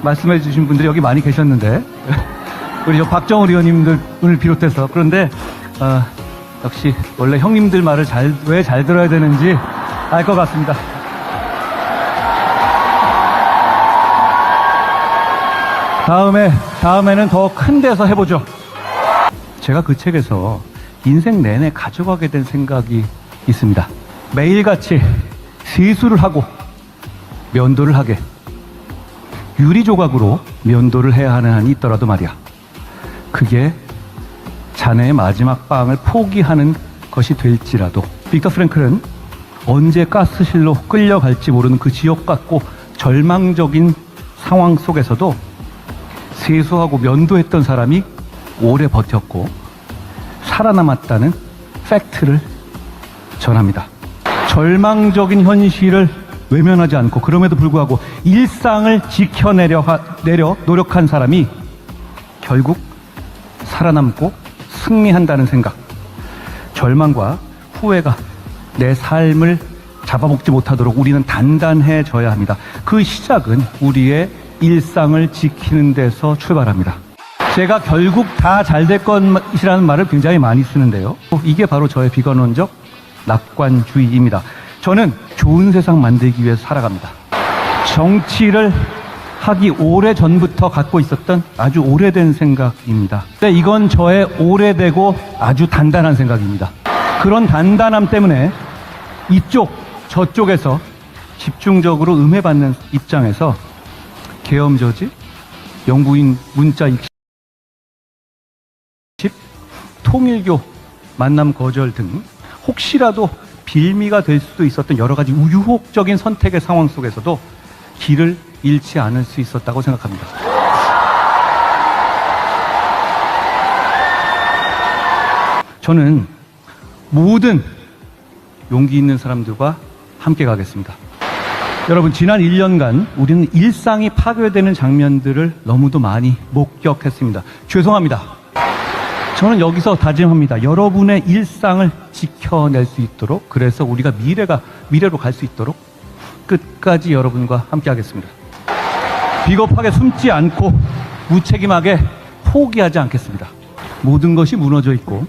말씀해 주신 분들이 여기 많이 계셨는데 우리 박정우 의원님들을 비롯해서 그런데 역시 원래 형님들 말을 왜 잘 들어야 되는지 알 것 같습니다. 다음에는 더 큰 데서 해보죠. 제가 그 책에서 인생 내내 가져가게 된 생각이 있습니다. 매일같이 세수를 하고 면도를 하게, 유리 조각으로 면도를 해야 하는 한이 있더라도 말이야, 그게 자네의 마지막 빵을 포기하는 것이 될지라도. 빅터 프랭클은 언제 가스실로 끌려갈지 모르는 그 지옥 같고 절망적인 상황 속에서도 세수하고 면도했던 사람이 오래 버텼고 살아남았다는 팩트를 전합니다. 절망적인 현실을 외면하지 않고 그럼에도 불구하고 일상을 지켜내려 노력한 사람이 결국 살아남고 승리한다는 생각. 절망과 후회가 내 삶을 잡아먹지 못하도록 우리는 단단해져야 합니다. 그 시작은 우리의 일상을 지키는 데서 출발합니다. 제가 결국 다 잘 될 것이라는 말을 굉장히 많이 쓰는데요. 이게 바로 저의 비관론적 낙관주의입니다. 저는 좋은 세상 만들기 위해서 살아갑니다. 정치를 하기 오래전부터 갖고 있었던 아주 오래된 생각입니다. 근데 이건 저의 오래되고 아주 단단한 생각입니다. 그런 단단함 때문에 이쪽 저쪽에서 집중적으로 음해받는 입장에서 계엄저지, 영부인 문자 익십, 통일교 만남 거절 등 혹시라도 빌미가 될 수도 있었던 여러 가지 유혹적인 선택의 상황 속에서도 길을 잃지 않을 수 있었다고 생각합니다. 저는 모든 용기 있는 사람들과 함께 가겠습니다. 여러분, 지난 1년간 우리는 일상이 파괴되는 장면들을 너무도 많이 목격했습니다. 죄송합니다. 저는 여기서 다짐합니다. 여러분의 일상을 지켜낼 수 있도록, 그래서 우리가 미래로 갈 수 있도록 끝까지 여러분과 함께 하겠습니다. 비겁하게 숨지 않고 무책임하게 포기하지 않겠습니다. 모든 것이 무너져 있고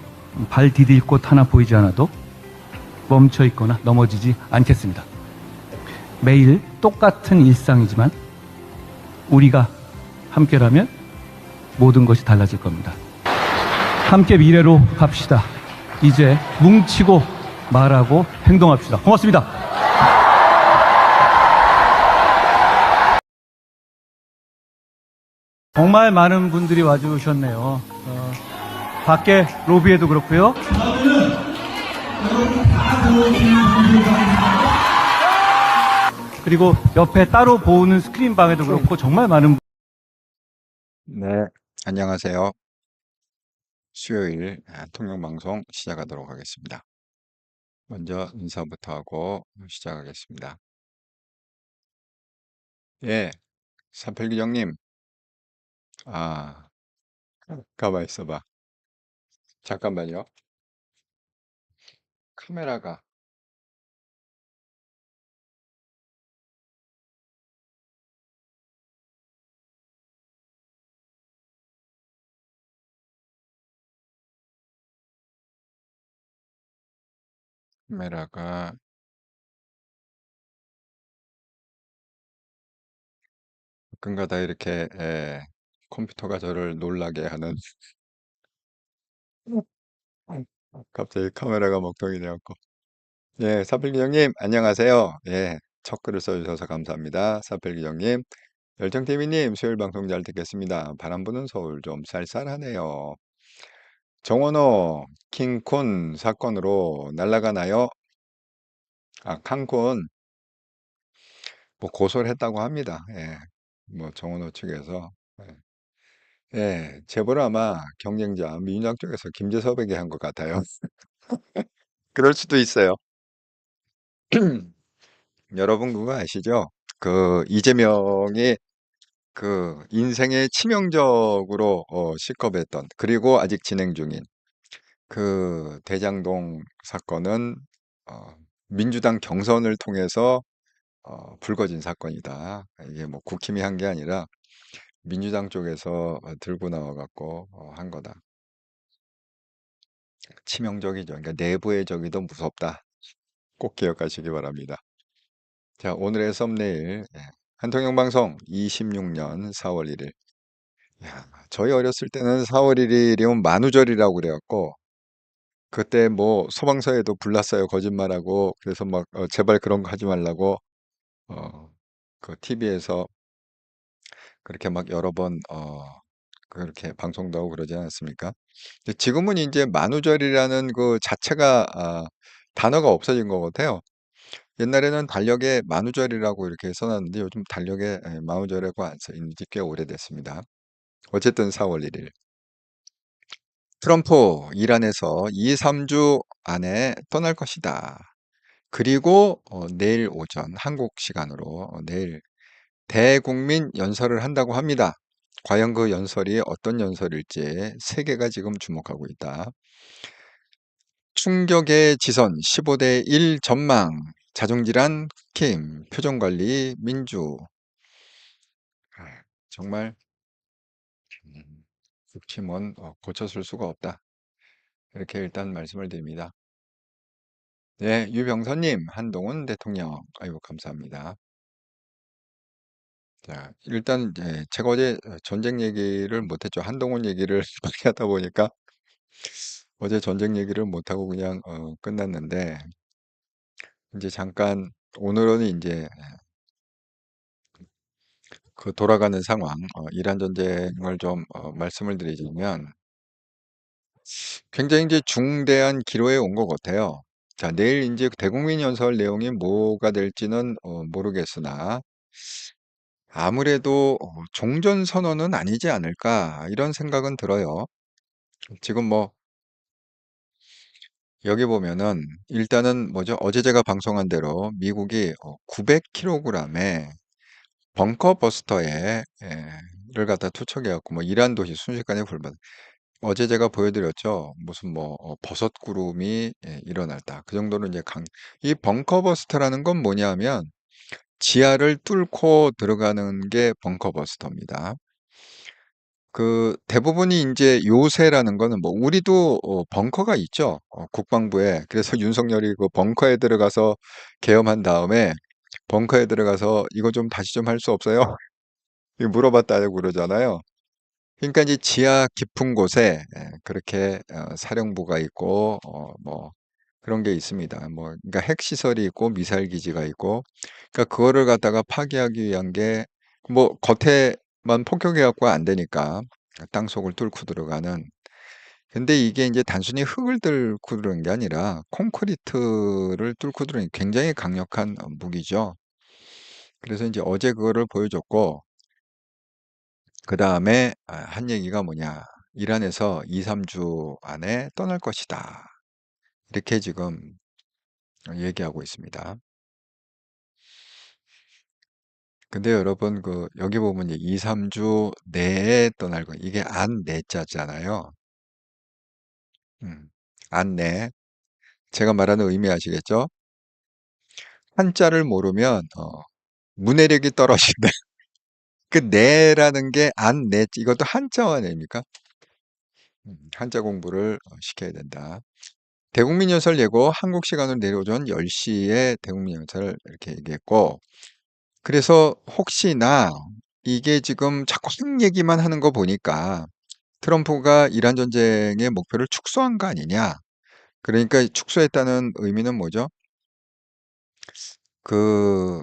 발 디딜 곳 하나 보이지 않아도 멈춰 있거나 넘어지지 않겠습니다. 매일 똑같은 일상이지만 우리가 함께라면 모든 것이 달라질 겁니다. 함께 미래로 갑시다. 이제 뭉치고 말하고 행동합시다. 고맙습니다. 정말 많은 분들이 와주셨네요. 밖에 로비에도 그렇고요. 그리고 옆에 따로 보는 스크린 방에도 그렇고 정말 많은 네, 안녕하세요. 수요일 통역방송 시작하도록 하겠습니다. 먼저 인사부터 하고 시작하겠습니다. 예, 사필기정님, 아, 가만 있어봐. 잠깐만요. 카메라가 카메라가 가끔가다 이렇게 컴퓨터가 저를 놀라게 하는 갑자기 카메라가 먹통이 되었고. 예, 사필기정님, 안녕하세요. 예, 첫 글을 써주셔서 감사합니다. 사필기정님, 열정TV님, 수요일 방송 잘 듣겠습니다. 바람 부는 서울 좀 쌀쌀하네요. 정원호 킹콘 사건으로 날아가나요? 아, 칸쿤 뭐 고소를 했다고 합니다. 예, 뭐 정원호 측에서 제보를 아마 경쟁자 민주당 쪽에서 김재섭에게 한 것 같아요. 그럴 수도 있어요. 여러분 그거 아시죠? 그 이재명이 그 인생에 치명적으로 시겁했던, 그리고 아직 진행 중인 그 대장동 사건은 민주당 경선을 통해서 불거진 사건이다. 이게 뭐 국힘이 한 게 아니라 민주당 쪽에서 들고 나와 갖고 한 거다. 치명적이죠. 그러니까 내부의 적이 더 무섭다. 꼭 기억하시기 바랍니다. 자, 오늘의 썸네일. 한통영 방송 26년 4월 1일. 야, 저희 어렸을 때는 4월 1일이면 만우절이라고 그래갖고 그때 뭐 소방서에도 불났어요. 거짓말하고. 그래서 막 제발 그런 거 하지 말라고 어, 그 TV에서 그렇게 막 여러 번 그렇게 방송도 하고 그러지 않았습니까? 근데 지금은 이제 만우절이라는 그 자체가 단어가 없어진 것 같아요. 옛날에는 달력에 만우절이라고 이렇게 써놨는데 요즘 달력에 만우절이라고 안 써있는 지 꽤 오래됐습니다. 어쨌든 4월 1일. 트럼프 이란에서 2, 3주 안에 떠날 것이다. 그리고 내일 오전 한국 시간으로 내일 대국민 연설을 한다고 합니다. 과연 그 연설이 어떤 연설일지 세계가 지금 주목하고 있다. 충격의 지선 15대 1 전망 자중질환 킴 표정관리 민주 정말 국힘은 고쳐줄 수가 없다. 이렇게 일단 말씀을 드립니다. 네, 유병선님, 한동훈 대통령, 아이고 감사합니다. 자, 일단 제가 어제 전쟁 얘기를 못했죠. 한동훈 얘기를 많이 하다 보니까 어제 전쟁 얘기를 못하고 그냥 끝났는데 이제 잠깐 오늘은 이제 그 돌아가는 상황, 이란 전쟁을 좀 말씀을 드리자면 굉장히 이제 중대한 기로에 온 것 같아요. 자, 내일 이제 대국민 연설 내용이 뭐가 될지는 모르겠으나 아무래도 종전 선언은 아니지 않을까 이런 생각은 들어요. 지금 뭐 여기 보면은 일단은 뭐죠? 어제 제가 방송한 대로 미국이 900kg의 벙커 버스터에 를 갖다 투척해 갖고 뭐 이란 도시 순식간에 불발. 어제 제가 보여드렸죠. 무슨 뭐 버섯 구름이 일어났다. 그 정도는 이제 이 벙커 버스터라는 건 뭐냐면 지하를 뚫고 들어가는 게 벙커 버스터입니다. 그 대부분이 이제 요새라는 거는 뭐 우리도 벙커가 있죠. 국방부에. 그래서 윤석열이 그 벙커에 들어가서 계엄한 다음에 벙커에 들어가서 이거 좀 다시 좀 할 수 없어요? 이거 물어봤다고 그러잖아요. 그러니까 이제 지하 깊은 곳에 그렇게 사령부가 있고 뭐 그런 게 있습니다. 뭐 그러니까 핵 시설이 있고 미사일 기지가 있고 그러니까 그거를 갖다가 파괴하기 위한 게 뭐 겉에만 폭격해 갖고 안 되니까 땅속을 뚫고 들어가는. 근데 이게 이제 단순히 흙을 뚫고 들어가는 게 아니라 콘크리트를 뚫고 들어가는 굉장히 강력한 무기죠. 그래서 이제 어제 그거를 보여줬고 그 다음에 한 얘기가 뭐냐. 이란에서 2, 3주 안에 떠날 것이다. 이렇게 지금 얘기하고 있습니다. 근데 여러분, 여기 보면 이제 2, 3주 내에 떠날 거, 이게 안 내자잖아요. 안 내. 제가 말하는 의미 아시겠죠? 한자를 모르면, 문해력이 떨어진다. 그 내라는 게 안 내, 이것도 한자와 내입니까? 한자 공부를 시켜야 된다. 대국민 연설 예고 한국 시간으로 내일 오전 10시에 대국민 연설을 이렇게 얘기했고, 그래서 혹시나 이게 지금 자꾸 핵 얘기만 하는 거 보니까 트럼프가 이란 전쟁의 목표를 축소한 거 아니냐. 그러니까 축소했다는 의미는 뭐죠? 그,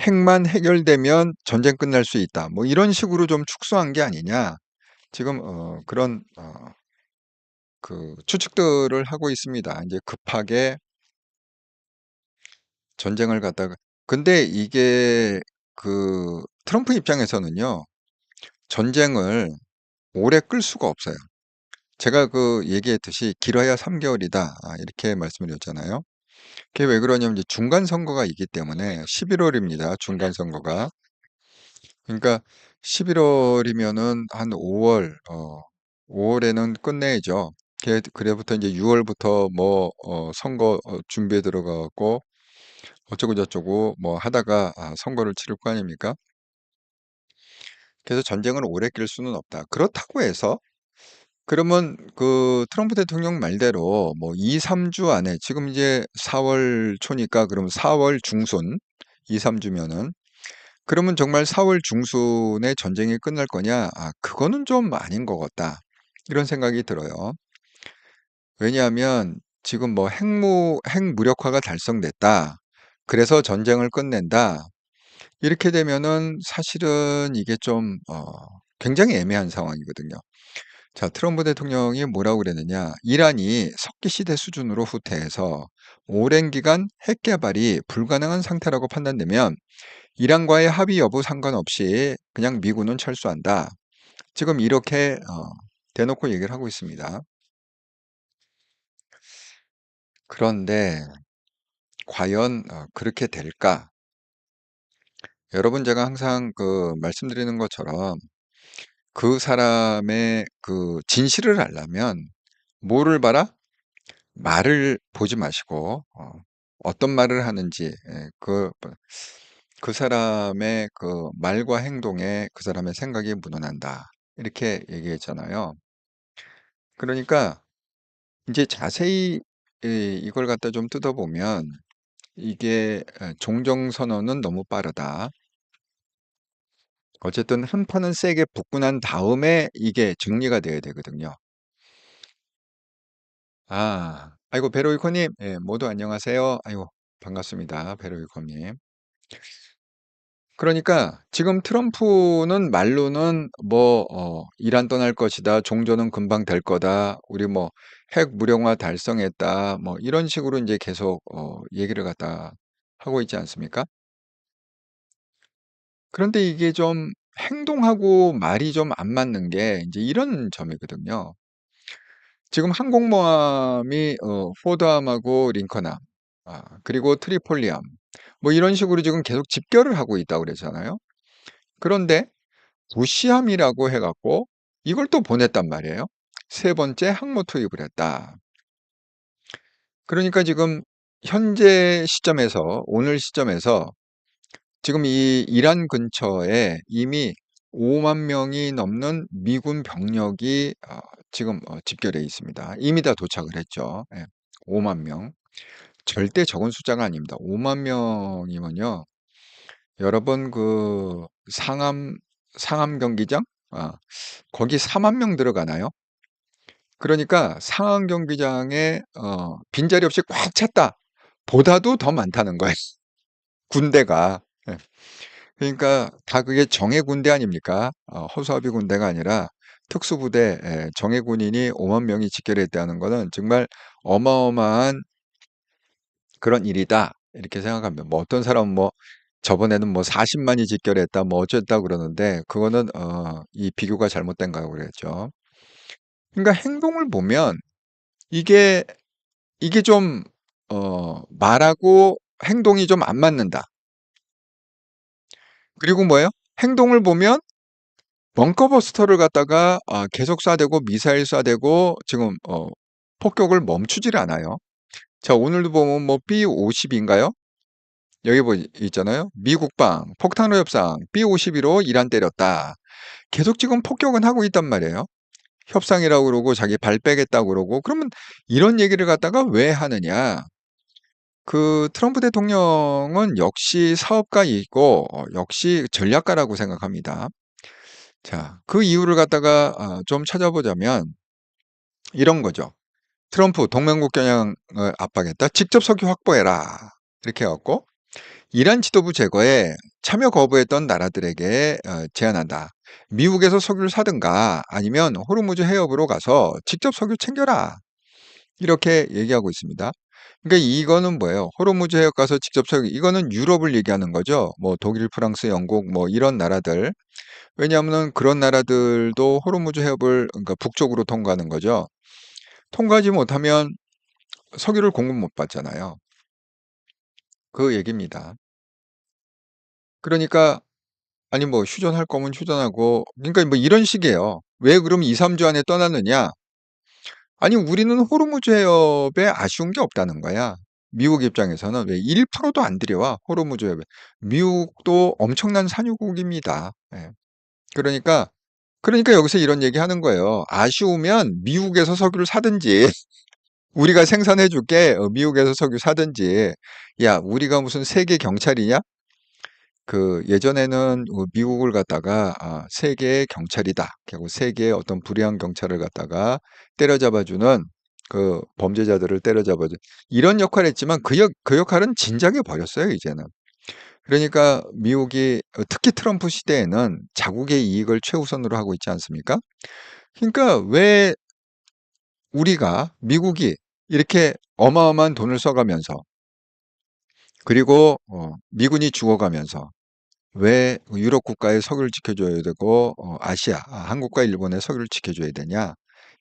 핵만 해결되면 전쟁 끝날 수 있다. 뭐 이런 식으로 좀 축소한 게 아니냐. 지금, 그런, 그 추측들을 하고 있습니다. 이제 급하게 전쟁을 갖다가. 근데 이게 트럼프 입장에서는요, 전쟁을 오래 끌 수가 없어요. 제가 얘기했듯이 길어야 3개월이다. 이렇게 말씀을 드렸잖아요. 그게 왜 그러냐면 이제 중간 선거가 있기 때문에 11월입니다. 중간 선거가. 그러니까 11월이면은 한 5월, 5월에는 끝내야죠. 그래부터 이제 6월부터 뭐 선거 준비에 들어가고 어쩌고 저쩌고 뭐 하다가 선거를 치를 거 아닙니까? 그래서 전쟁을 오래 낄 수는 없다. 그렇다고 해서 그러면 그 트럼프 대통령 말대로 뭐 2-3주 안에 지금 이제 4월 초니까 그러면 4월 중순 2-3주면은 그러면 정말 4월 중순에 전쟁이 끝날 거냐? 그거는 좀 아닌 것 같다. 이런 생각이 들어요. 왜냐하면 지금 뭐 핵무력화가 달성됐다. 그래서 전쟁을 끝낸다. 이렇게 되면은 사실은 이게 좀 굉장히 애매한 상황이거든요. 자, 트럼프 대통령이 뭐라고 그랬느냐? 이란이 석기 시대 수준으로 후퇴해서 오랜 기간 핵 개발이 불가능한 상태라고 판단되면 이란과의 합의 여부 상관없이 그냥 미군은 철수한다. 지금 이렇게 대놓고 얘기를 하고 있습니다. 그런데 과연 그렇게 될까? 여러분 제가 항상 그 말씀드리는 것처럼 그 사람의 그 진실을 알려면 뭐를 봐라? 말을 보지 마시고 어떤 말을 하는지 그 사람의 그 말과 행동에 그 사람의 생각이 묻어난다. 이렇게 얘기했잖아요. 그러니까 이제 자세히 이걸 갖다 좀 뜯어보면 이게 종정선언은 너무 빠르다. 어쨌든 한 판은 세게 붙고 난 다음에 이게 정리가 돼야 되거든요. 아이고 베로이코님, 예, 모두 안녕하세요. 아이고 반갑습니다, 베로이코님. 그러니까 지금 트럼프는 말로는 뭐 이란 떠날 것이다, 종전은 금방 될 거다, 우리 뭐 핵 무력화 달성했다, 뭐 이런 식으로 이제 계속 얘기를 갖다 하고 있지 않습니까? 그런데 이게 좀 행동하고 말이 좀 안 맞는 게 이제 이런 점이거든요. 지금 항공모함이 포드함하고 링컨함, 그리고 트리폴리함, 뭐 이런 식으로 지금 계속 집결을 하고 있다고 그랬잖아요. 그런데 부시함이라고 해 갖고 이걸 또 보냈단 말이에요. 세 번째 항모 투입을 했다. 그러니까 지금 현재 시점에서 오늘 시점에서 지금 이 이란 근처에 이미 5만 명이 넘는 미군 병력이 지금 집결해 있습니다. 이미 다 도착을 했죠. 예. 5만 명. 절대 적은 숫자가 아닙니다. 5만 명이면요. 여러분 그 상암 경기장? 거기 4만 명 들어가나요? 그러니까 상암 경기장에 빈자리 없이 꽉 찼다. 보다도 더 많다는 거예요. 군대가. 예. 그러니까 다 그게 정예 군대 아닙니까? 허수아비 군대가 아니라 특수부대 정예 군인이 5만 명이 집결했다는 거는 정말 어마어마한 그런 일이다. 이렇게 생각합니다. 뭐 어떤 사람은 뭐 저번에는 뭐 40만이 집결했다, 뭐 어쨌다 그러는데 그거는 이 비교가 잘못된다고 그랬죠. 그러니까 행동을 보면 이게 이게 좀 말하고 행동이 좀 안 맞는다. 그리고 뭐예요? 행동을 보면 벙커버스터를 갖다가 계속 쏴대고 미사일 쏴대고 지금 폭격을 멈추질 않아요. 자, 오늘도 보면 뭐 B-50인가요? 여기 있잖아요. 미국방 폭탄로 협상 B-52로 이란 때렸다. 계속 지금 폭격은 하고 있단 말이에요. 협상이라고 그러고 자기 발 빼겠다고 그러고 그러면 이런 얘기를 갖다가 왜 하느냐? 그 트럼프 대통령은 역시 사업가이고 역시 전략가라고 생각합니다. 자, 그 이유를 갖다가 좀 찾아보자면 이런 거죠. 트럼프 동맹국 겨냥을 압박했다. 직접 석유 확보해라. 이렇게 해갖고 이란 지도부 제거에 참여 거부했던 나라들에게 제안한다. 미국에서 석유를 사든가 아니면 호르무즈 해협으로 가서 직접 석유 챙겨라. 이렇게 얘기하고 있습니다. 그러니까 이거는 뭐예요? 호르무즈 해협 가서 직접 석유, 이거는 유럽을 얘기하는 거죠. 뭐 독일, 프랑스, 영국 뭐 이런 나라들. 왜냐하면 그런 나라들도 호르무즈 해협을 그러니까 북쪽으로 통과하는 거죠. 통과하지 못하면 석유를 공급 못 받잖아요. 그 얘기입니다. 그러니까 아니 뭐 휴전할 거면 휴전하고 그러니까 뭐 이런 식이에요. 왜 그럼 2-3주 안에 떠나느냐? 아니 우리는 호르무즈 해협에 아쉬운 게 없다는 거야. 미국 입장에서는 왜 1%도 안 들여와 호르무즈 해협에. 미국도 엄청난 산유국입니다. 예. 그러니까, 여기서 이런 얘기 하는 거예요. 아쉬우면 미국에서 석유를 사든지, 우리가 생산해 줄게, 미국에서 석유 사든지, 야, 우리가 무슨 세계 경찰이냐? 예전에는 미국을 갖다가 세계의 경찰이다. 그리고 세계의 어떤 불의한 경찰을 갖다가 때려잡아주는 범죄자들을 때려잡아주 이런 역할을 했지만 그 역할은 진작에 버렸어요, 이제는. 그러니까 미국이 특히 트럼프 시대에는 자국의 이익을 최우선으로 하고 있지 않습니까? 그러니까 왜 미국이 이렇게 어마어마한 돈을 써가면서 그리고 미군이 죽어가면서 왜 유럽 국가의 석유를 지켜줘야 되고 아시아, 한국과 일본의 석유를 지켜줘야 되냐?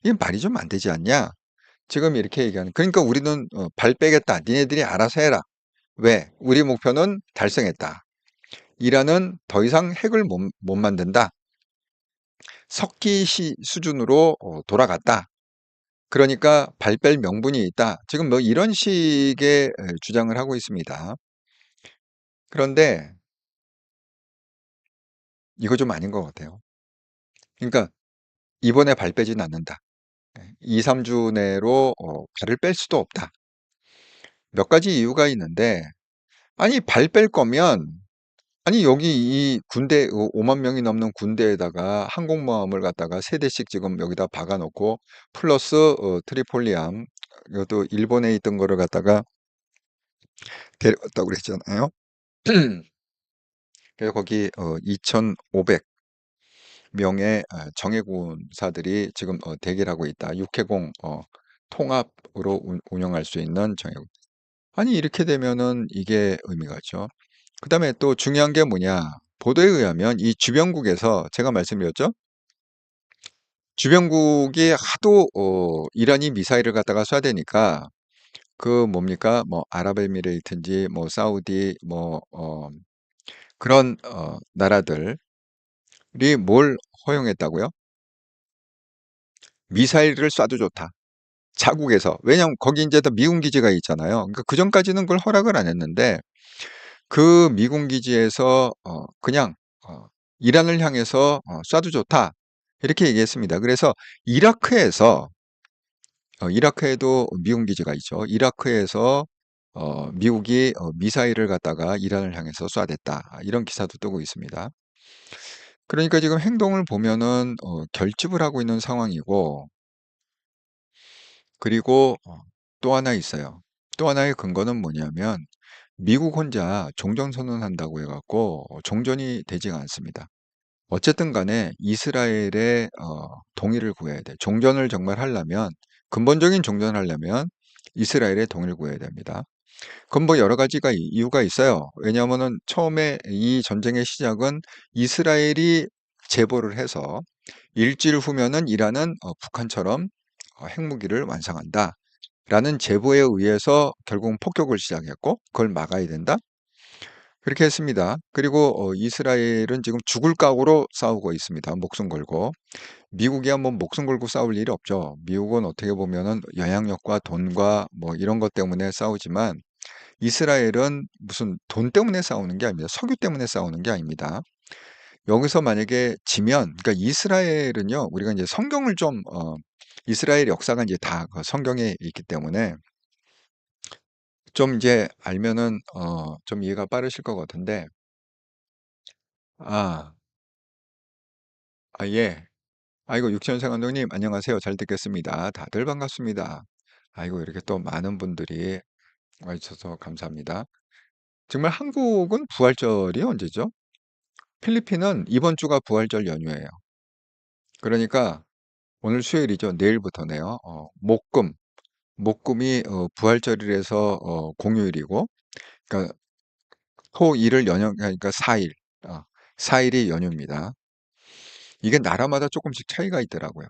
이게 말이 좀 안 되지 않냐? 지금 이렇게 얘기하는. 그러니까 우리는 발 빼겠다. 니네들이 알아서 해라. 왜? 우리 목표는 달성했다. 이란은 더 이상 핵을 못 만든다. 석기시 수준으로 돌아갔다. 그러니까 발 뺄 명분이 있다. 지금 뭐 이런 식의 주장을 하고 있습니다. 그런데 이거 좀 아닌 것 같아요. 그러니까 이번에 발 빼진 않는다. 2, 3주 내로 발을 뺄 수도 없다. 몇 가지 이유가 있는데, 아니, 발 뺄 거면, 아니, 여기 이 군대, 5만 명이 넘는 군대에다가 항공모함을 갖다가 세 대씩 지금 여기다 박아놓고, 플러스 트리폴리함, 이것도 일본에 있던 거를 갖다가 데려갔다고 그랬잖아요. 그래서 거기 2,500명의 정예군사들이 지금 대기를 하고 있다. 육해공 통합으로 운영할 수 있는 정예군. 아니, 이렇게 되면은 이게 의미가 있죠. 그 다음에 또 중요한 게 뭐냐. 보도에 의하면 이 주변국에서 제가 말씀드렸죠. 주변국이 하도 이란이 미사일을 갖다가 쏴야 되니까 뭡니까? 뭐 아랍에미레이트인지 뭐 사우디 뭐 그런 나라들이 뭘 허용했다고요? 미사일을 쏴도 좋다. 자국에서. 왜냐하면 거기 이제 또 미군 기지가 있잖아요. 그러니까 그전까지는 그걸 허락을 안 했는데 그 미군 기지에서 그냥 어, 이란을 향해서 쏴도 좋다 이렇게 얘기했습니다. 그래서 이라크에서 이라크에도 미군 기지가 있죠. 이라크에서 미국이 미사일을 갖다가 이란을 향해서 쏴댔다 이런 기사도 뜨고 있습니다. 그러니까 지금 행동을 보면은 결집을 하고 있는 상황이고 그리고 또 하나 있어요. 또 하나의 근거는 뭐냐면 미국 혼자 종전선언한다고 해갖고 종전이 되지가 않습니다. 어쨌든 간에 이스라엘의 동의를 구해야 돼. 종전을 정말 하려면, 근본적인 종전을 하려면 이스라엘의 동의를 구해야 됩니다. 그건 뭐 여러 가지가 이유가 있어요. 왜냐하면은 처음에 이 전쟁의 시작은 이스라엘이 제보를 해서 일주일 후면은 이란은 북한처럼 핵무기를 완성한다. 라는 제보에 의해서 결국은 폭격을 시작했고, 그걸 막아야 된다. 그렇게 했습니다. 그리고 이스라엘은 지금 죽을 각오로 싸우고 있습니다. 목숨 걸고. 미국이야 뭐 목숨 걸고 싸울 일이 없죠. 미국은 어떻게 보면은 영향력과 돈과 뭐 이런 것 때문에 싸우지만 이스라엘은 무슨 돈 때문에 싸우는 게 아닙니다. 석유 때문에 싸우는 게 아닙니다. 여기서 만약에 지면, 그러니까 이스라엘은요, 우리가 이제 성경을 좀, 이스라엘 역사가 이제 다그 성경에 있기 때문에 좀 이제 알면은, 좀 이해가 빠르실 것 같은데, 아, 예. 아이고, 육천생 감독님, 안녕하세요. 잘 듣겠습니다. 다들 반갑습니다. 아이고, 이렇게 또 많은 분들이 와주셔서 감사합니다. 정말 한국은 부활절이 언제죠? 필리핀은 이번 주가 부활절 연휴예요. 그러니까 오늘 수요일이죠. 내일부터네요. 목금이 부활절이라서 공휴일이고, 그러니까 토, 일을 그러니까 4일, 4일이 연휴입니다. 이게 나라마다 조금씩 차이가 있더라고요.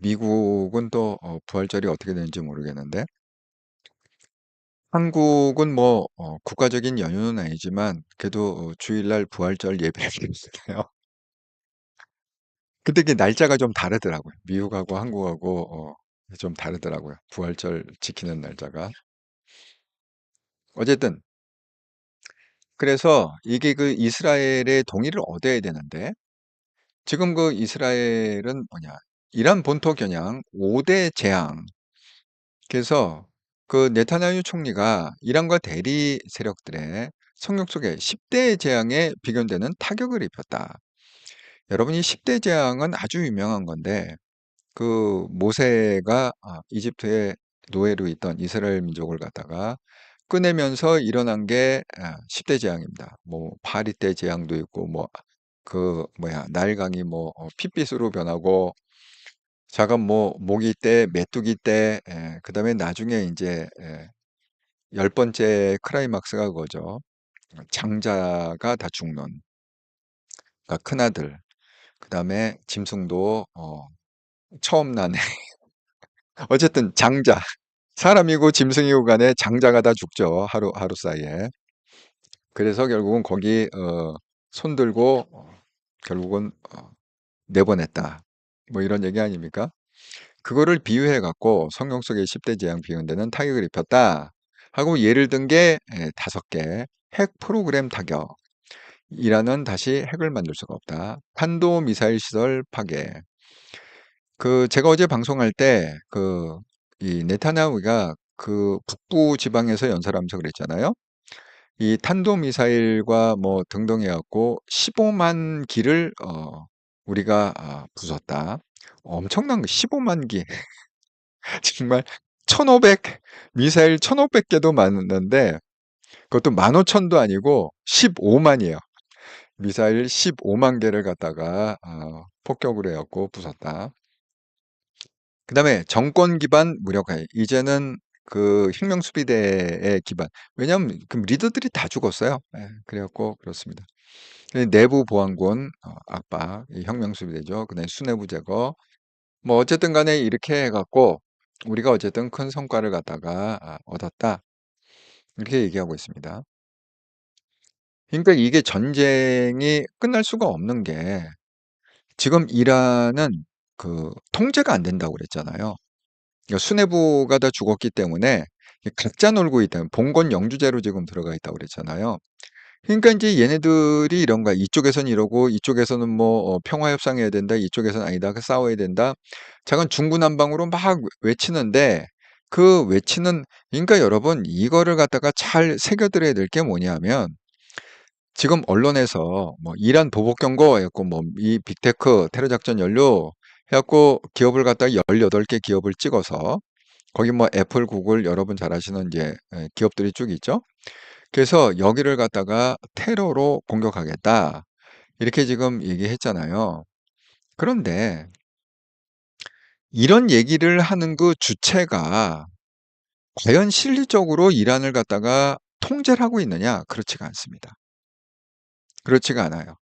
미국은 또 부활절이 어떻게 되는지 모르겠는데 한국은 뭐 국가적인 연휴는 아니지만 그래도 주일날 부활절 예배를 드리잖아요. 근데 이게 날짜가 좀 다르더라고요. 미국하고 한국하고 좀 다르더라고요. 부활절 지키는 날짜가. 어쨌든 그래서 이게 이스라엘의 동의를 얻어야 되는데 지금 그 이스라엘은 뭐냐? 이란 본토 겨냥 5대 재앙. 그래서 그 네타냐후 총리가 이란과 대리 세력들의 성역 속에 10대 재앙에 비견되는 타격을 입혔다. 여러분, 이 10대 재앙은 아주 유명한 건데, 그 모세가 이집트의 노예로 있던 이스라엘 민족을 갖다가 꺼내면서 일어난 게 10대 재앙입니다. 뭐 파리 때 재앙도 있고 뭐 그 뭐야 나일강이 뭐 핏빛으로 변하고 자가 뭐 모기 때 메뚜기 때 그다음에 나중에 이제 열 번째 크라이막스가 그거죠. 장자가 다 죽는 그러니까 큰아들 그다음에 짐승도 처음 난 어쨌든 장자 사람이고 짐승이고 간에 장자가 다 죽죠. 하루 사이에. 그래서 결국은 거기 손 들고 결국은 내보냈다. 뭐 이런 얘기 아닙니까? 그거를 비유해 갖고 성경 속의 10대 재앙 비유인데는 타격을 입혔다. 하고 예를 든 게 5개. 핵 프로그램 타격. 이란은 다시 핵을 만들 수가 없다. 탄도 미사일 시설 파괴. 그 제가 어제 방송할 때 이 네타냐후가 그 북부 지방에서 연설하면서 그랬잖아요. 이 탄도미사일과 뭐 등등 해갖고 15만 기를 우리가 부쉈다. 엄청난 거 15만 기. 정말 1500 미사일 1500개도 많은데 그것도 15,000도 아니고 15만이에요. 미사일 15만 개를 갖다가 폭격을 해갖고 부쉈다. 그다음에 정권 기반 무력화. 이제는 그 혁명수비대의 기반. 왜냐하면 그 리더들이 다 죽었어요. 그래갖고 그렇습니다. 내부 보안군 압박, 이 혁명수비대죠. 그다음에 수뇌부 제거. 뭐 어쨌든 간에 이렇게 해갖고 우리가 어쨌든 큰 성과를 갖다가 얻었다. 이렇게 얘기하고 있습니다. 그러니까 이게 전쟁이 끝날 수가 없는 게 지금 이란은 그 통제가 안 된다고 그랬잖아요. 그러니까 수뇌부가 다 죽었기 때문에 각자 놀고 있다. 봉건 영주제로 지금 들어가 있다고 그랬잖아요. 그러니까 이제 얘네들이 이런 거야. 이쪽에서는 이러고 이쪽에서는 뭐 평화 협상해야 된다. 이쪽에서는 아니다. 싸워야 된다. 잠깐 중구난방으로 막 외치는데 그 외치는 그러니까 여러분 이거를 갖다가 잘 새겨들어야 될 게 뭐냐면 지금 언론에서 뭐 이란 보복 경고 해갖고 뭐 이 빅테크 테러 작전 연료 해갖고 기업을 갖다가 18개 기업을 찍어서 거기 뭐 애플, 구글 여러분 잘 아시는 이제 기업들이 쭉 있죠. 그래서 여기를 갖다가 테러로 공격하겠다. 이렇게 지금 얘기했잖아요. 그런데 이런 얘기를 하는 그 주체가 과연 실질적으로 이란을 갖다가 통제를 하고 있느냐? 그렇지가 않습니다. 그렇지가 않아요.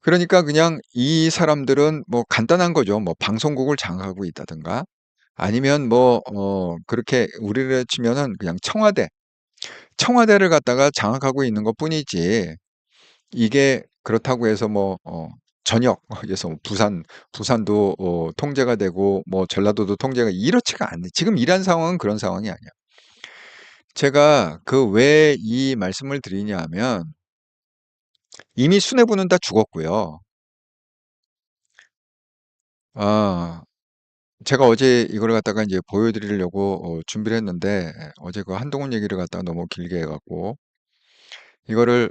그러니까 그냥 이 사람들은 뭐 간단한 거죠. 뭐 방송국을 장악하고 있다든가 아니면 뭐 그렇게 우리를 치면은 그냥 청와대를 갖다가 장악하고 있는 것뿐이지 이게 그렇다고 해서 뭐 전역 그래서 뭐 부산도 통제가 되고 뭐 전라도도 통제가 이렇지가 않네. 지금 이란 상황은 그런 상황이 아니야. 제가 그 왜 이 말씀을 드리냐 하면 이미 수뇌부는 다 죽었고요. 아, 제가 어제 이걸 갖다가 이제 보여드리려고 준비를 했는데 어제 그 한동훈 얘기를 갖다가 너무 길게 해갖고 이거를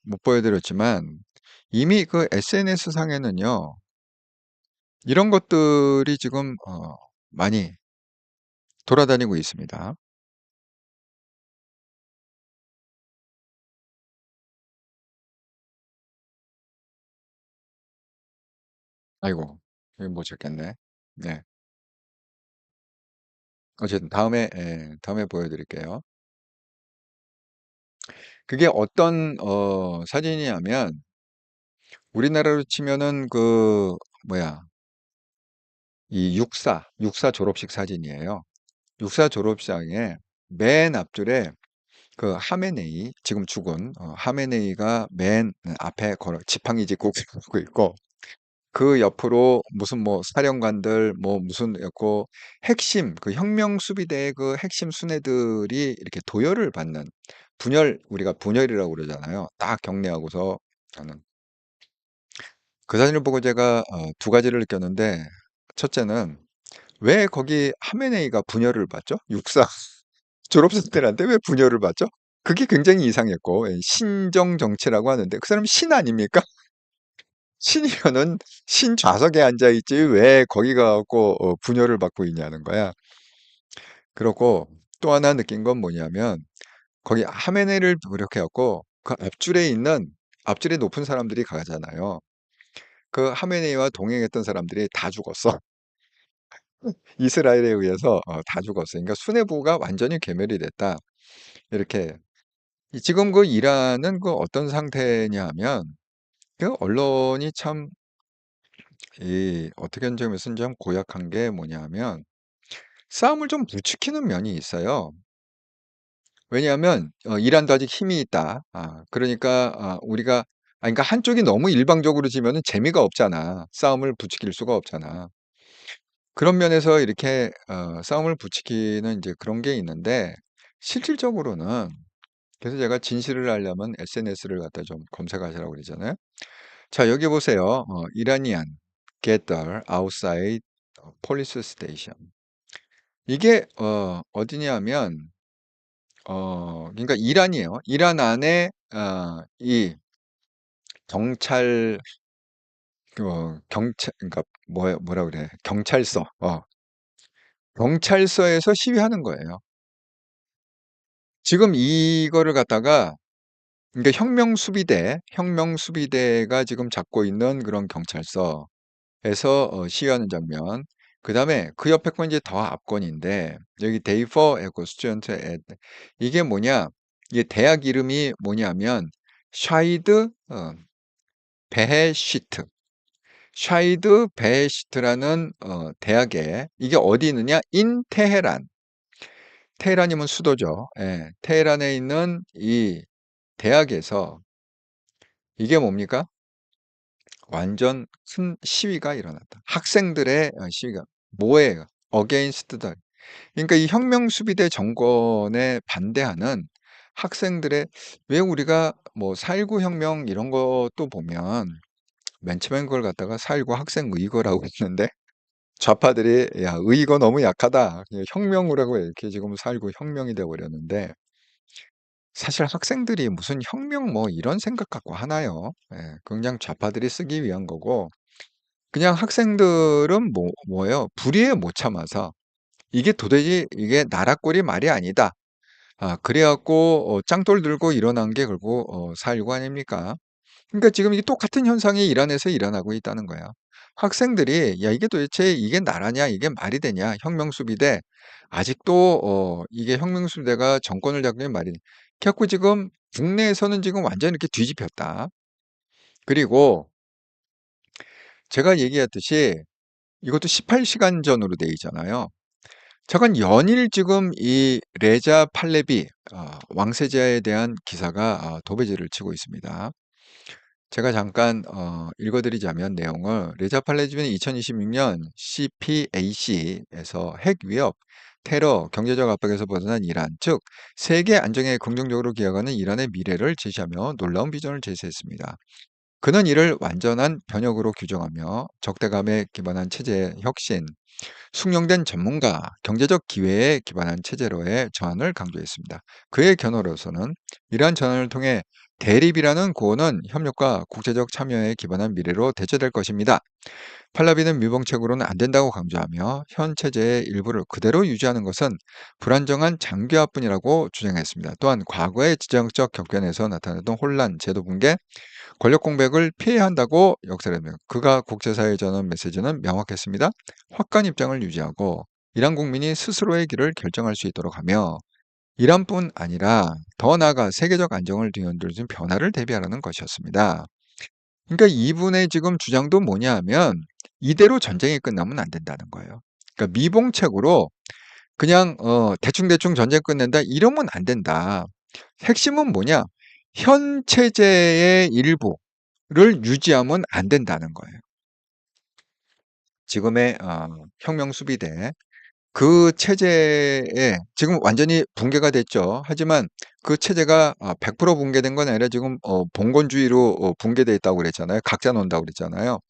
못 보여드렸지만 이미 그 SNS 상에는요 이런 것들이 지금 많이 돌아다니고 있습니다. 아이고, 이거 못 찾겠네. 네. 어쨌든 다음에 보여드릴게요. 그게 어떤 사진이냐면 우리나라로 치면은 그 뭐야 이 육사 졸업식 사진이에요. 육사 졸업식장에 맨 앞줄에 그 하메네이 지금 죽은 하메네이가 맨 앞에 걸어 지팡이 짚고 걸고 있고 그 옆으로 무슨 뭐 사령관들 뭐 무슨 였고 핵심 그 혁명 수비대의 그 핵심 수뇌들이 이렇게 도열을 받는 분열 우리가 분열이라고 그러잖아요. 딱 경례하고서 하는 그 사진을 보고 제가 두 가지를 느꼈는데, 첫째는 왜 거기 하메네이가 분열을 받죠? 육사 졸업생들한테 왜 분열을 받죠? 그게 굉장히 이상했고, 예, 신정 정치라고 하는데 그 사람 신 아닙니까? 신이면은 신 좌석에 앉아 있지 왜 거기 가고 분열을 받고 있냐는 거야. 그렇고 또 하나 느낀 건 뭐냐면 거기 하메네이를 이렇게 갖고 그 앞줄에 높은 사람들이 가잖아요. 그 하메네이와 동행했던 사람들이 다 죽었어. 이스라엘에 의해서 다 죽었어요. 그러니까 수뇌부가 완전히 괴멸이 됐다. 이렇게 지금 그 이란은 그 어떤 상태냐 하면 그 언론이 참 어떻게 점에서는 좀 고약한 게 뭐냐면 싸움을 좀 부추기는 면이 있어요. 왜냐하면 이란도 아직 힘이 있다. 그러니까 우리가 그러니까 한쪽이 너무 일방적으로 지면은 재미가 없잖아. 싸움을 부추길 수가 없잖아. 그런 면에서 이렇게 싸움을 부추기는 이제 그런 게 있는데 실질적으로는 그래서 제가 진실을 알려면 SNS를 갖다 좀 검색하시라고 그러잖아요. 자, 여기 보세요. 이라니안 겟더 아웃사이드 폴리스 스테이션. 이게 어디냐면 그러니까 이란이에요. 이란 안에 이 경찰 경찰 그러니까 뭐라 그래? 경찰서. 경찰서에서 시위하는 거예요. 지금 이거를 갖다가 그러니까 혁명수비대가 지금 잡고 있는 그런 경찰서에서 시위하는 장면. 그다음에 그 옆에 건 이제 더 앞건인데 여기 Day for Eco Student at 이게 뭐냐? 이게 대학 이름이 뭐냐면 샤이드 베헤시트. 샤이드 베헤시트라는 대학에 이게 어디 있느냐? 인 테헤란. 테헤란이면 수도죠. 예, 테헤란에 있는 이 대학에서 이게 뭡니까? 완전 큰 시위가 일어났다. 학생들의 시위가 뭐예요? against the 그러니까 이 혁명수비대 정권에 반대하는 학생들의 왜 우리가 뭐4.19 혁명 이런 것도 보면 맨 처음엔 그걸 갖다가 4.19 학생의거라고 했는데 좌파들이 야 의거 너무 약하다. 그냥 혁명이라고 이렇게 지금 4.19 혁명이 되어 버렸는데 사실 학생들이 무슨 혁명 뭐 이런 생각 갖고 하나요? 예, 그냥 좌파들이 쓰기 위한 거고 그냥 학생들은 뭐예요? 불의에 못 참아서 이게 도대체 이게 나라꼴이 말이 아니다. 그래 갖고 짱돌 들고 일어난 게 결국 4.19 아닙니까? 그러니까 지금 이게 똑같은 현상이 이란에서 일어나고 있다는 거야. 학생들이 야 이게 도대체 이게 나라냐 이게 말이 되냐 혁명수비대 아직도 이게 혁명수비대가 정권을 잡는 게 말이 그래 갖고 지금 국내에서는 지금 완전히 이렇게 뒤집혔다. 그리고 제가 얘기했듯이 이것도 18시간 전으로 돼 있잖아요. 저건 연일 지금 이 레자 팔레비 왕세자에 대한 기사가 도배지를 치고 있습니다. 제가 잠깐 읽어드리자면 내용을 레자 팔레비는 2026년 CPAC에서 핵 위협, 테러, 경제적 압박에서 벗어난 이란, 즉 세계 안정에 긍정적으로 기여하는 이란의 미래를 제시하며 놀라운 비전을 제시했습니다. 그는 이를 완전한 변혁으로 규정하며 적대감에 기반한 체제 혁신, 숙련된 전문가, 경제적 기회에 기반한 체제로의 전환을 강조했습니다. 그의 견해로서는 이러한 전환을 통해 대립이라는 구호는 협력과 국제적 참여에 기반한 미래로 대체될 것입니다. 팔라비는 밀봉책으로는 안 된다고 강조하며 현 체제의 일부를 그대로 유지하는 것은 불안정한 장기화뿐이라고 주장했습니다. 또한 과거의 지정적 격변에서 나타났던 혼란, 제도 붕괴, 권력 공백을 피해야 한다고 역설했네요. 그가 국제사회에 전한 메시지는 명확했습니다. 확고한 입장을 유지하고 이란 국민이 스스로의 길을 결정할 수 있도록 하며 이란뿐 아니라 더 나아가 세계적 안정을 뒤흔들 수 있는 변화를 대비하라는 것이었습니다. 그러니까 이분의 지금 주장도 뭐냐 하면 이대로 전쟁이 끝나면 안 된다는 거예요. 그러니까 미봉책으로 그냥 대충대충 전쟁 끝낸다 이러면 안 된다. 핵심은 뭐냐? 현 체제의 일부를 유지하면 안 된다는 거예요. 지금의 혁명 수비대 그 체제에 지금 완전히 붕괴가 됐죠. 하지만 그 체제가 100% 붕괴된 건 아니라 지금 봉건주의로 붕괴돼 있다고 그랬잖아요. 각자 논다고 그랬잖아요.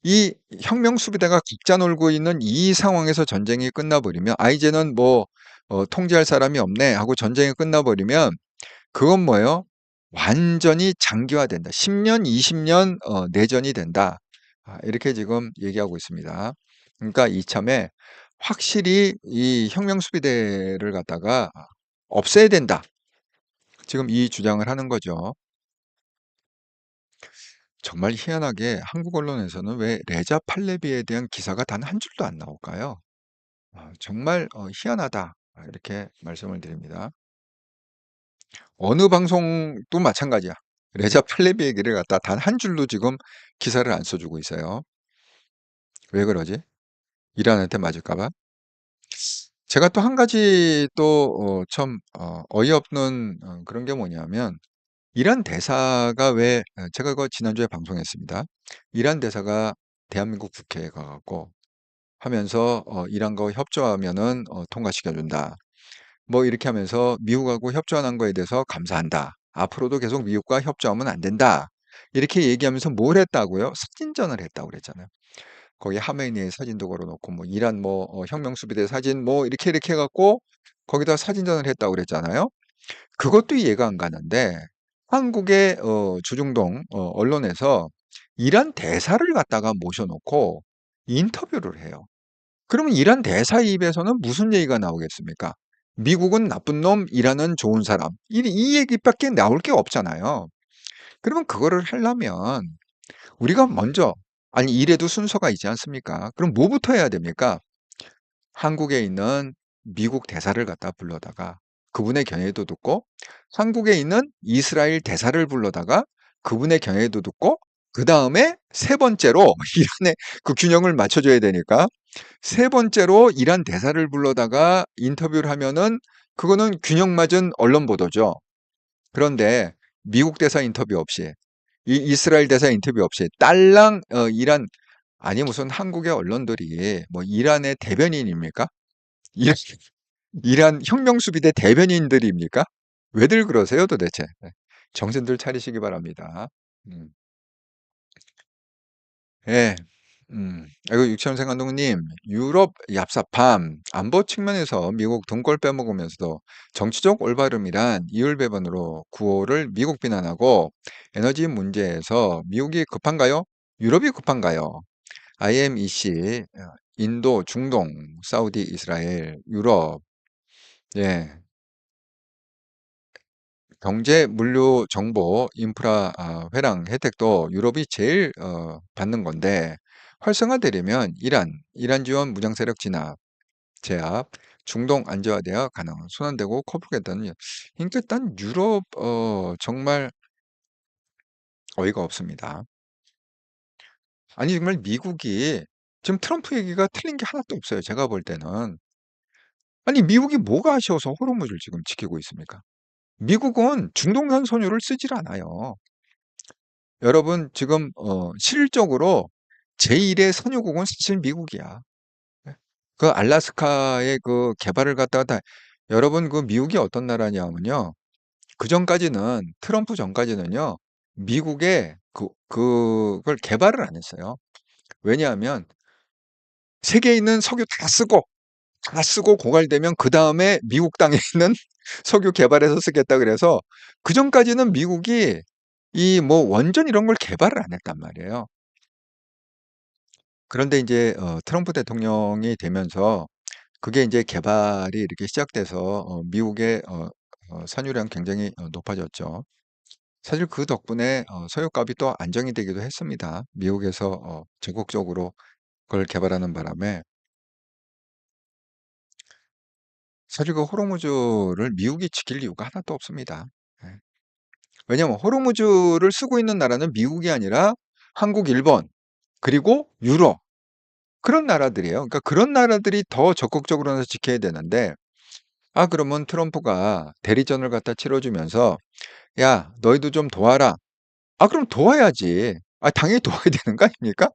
이 혁명 수비대가 각자 놀고 있는 이 상황에서 전쟁이 끝나버리면 이제는 뭐 통제할 사람이 없네 하고 전쟁이 끝나버리면 그건 뭐예요? 완전히 장기화된다. 10년, 20년 내전이 된다. 이렇게 지금 얘기하고 있습니다. 그러니까 이참에 확실히 이 혁명 수비대를 갖다가 없애야 된다. 지금 이 주장을 하는 거죠. 정말 희한하게 한국 언론에서는 왜 레자 팔레비에 대한 기사가 단 한 줄도 안 나올까요? 정말 희한하다. 이렇게 말씀을 드립니다. 어느 방송도 마찬가지야. 레자 팔레비 얘기를 갖다 단 한 줄도 지금 기사를 안 써주고 있어요. 왜 그러지? 이란한테 맞을까 봐? 제가 또 한 가지 또 참 어이없는 그런 게 뭐냐면 이란 대사가 왜 제가 그거 지난주에 방송했습니다. 이란 대사가 대한민국 국회에 가 갖고 하면서 "이란과 협조하면은 통과시켜 준다." 뭐 이렇게 하면서 "미국하고 협조한 거에 대해서 감사한다. 앞으로도 계속 미국과 협조하면 안 된다." 이렇게 얘기하면서 뭘 했다고요? 사진전을 했다고 그랬잖아요. 거기 하메니의 사진도 걸어 놓고 뭐 이란 뭐 혁명 수비대 사진 뭐 이렇게 해 갖고 거기다 사진전을 했다고 그랬잖아요. 그것도 이해가 안 가는데 한국의 주중동 언론에서 이란 대사를 갖다가 모셔 놓고 인터뷰를 해요. 그러면 이란 대사 입에서는 무슨 얘기가 나오겠습니까? 미국은 나쁜 놈, 이란은 좋은 사람. 이 얘기밖에 나올 게 없잖아요. 그러면 그거를 하려면 우리가 먼저 아니 이래도 순서가 있지 않습니까? 그럼 뭐부터 해야 됩니까? 한국에 있는 미국 대사를 갖다 불러다가 그분의 견해도 듣고 한국에 있는 이스라엘 대사를 불러다가 그분의 견해도 듣고 그다음에 세 번째로 이란의 그 균형을 맞춰줘야 되니까 세 번째로 이란 대사를 불러다가 인터뷰를 하면은 그거는 균형 맞은 언론 보도죠. 그런데 미국 대사 인터뷰 없이 이스라엘 대사 인터뷰 없이 딸랑 이란 아니 무슨 한국의 언론들이 뭐 이란의 대변인입니까? 이란, 이란 혁명수비대 대변인들입니까? 왜들 그러세요 도대체? 네. 정신들 차리시기 바랍니다. 음. 예. 아이고 육천생 감독님, 유럽 얍삽함, 안보 측면에서 미국 돈골 빼먹으면서도 정치적 올바름이란 이율배반으로 구호를 미국 비난하고 에너지 문제에서 미국이 급한가요? 유럽이 급한가요? IMEC, 인도, 중동, 사우디, 이스라엘, 유럽, 예, 경제, 물류, 정보, 인프라 회랑 혜택도 유럽이 제일 받는 건데 활성화되려면 이란 지원 무장 세력 진압, 제압, 중동 안정화돼야 가능. 순환되고 커프겠다는 그러니까 일단 유럽 정말 어이가 없습니다. 아니 정말 미국이 지금 트럼프 얘기가 틀린 게 하나도 없어요. 제가 볼 때는. 아니 미국이 뭐가 아쉬워서 호르무즈를 지금 지키고 있습니까? 미국은 중동산 선유를 쓰질 않아요. 여러분 지금 실질적으로 제1의 선유국은 사실 미국이야. 예. 그 알래스카의 그 개발을 갖다가 여러분 그 미국이 어떤 나라냐면요. 그전까지는 트럼프 전까지는요. 미국에 그걸 개발을 안 했어요. 왜냐하면 세계에 있는 석유 다 쓰고 고갈되면 그다음에 미국 땅에 있는 석유 개발해서 쓰겠다 그래서 그전까지는 미국이 이 뭐 원전 이런 걸 개발을 안 했단 말이에요. 그런데 인제 트럼프 대통령이 되면서 그게 인제 개발이 이렇게 시작돼서 미국의 산유량 굉장히 높아졌죠. 사실 그 덕분에 석유값이 또 안정이 되기도 했습니다. 미국에서 적극적으로 그걸 개발하는 바람에 사실 그 호르무즈를 미국이 지킬 이유가 하나도 없습니다. 예. 왜냐면 호르무즈를 쓰고 있는 나라는 미국이 아니라 한국, 일본 그리고 유럽 그런 나라들이에요. 그러니까 그런 나라들이 더 적극적으로 나서 지켜야 되는데 그러면 트럼프가 대리전을 갖다 치러 주면서 "야 너희도 좀 도와라." 그럼 도와야지. 당연히 도와야 되는 거 아닙니까?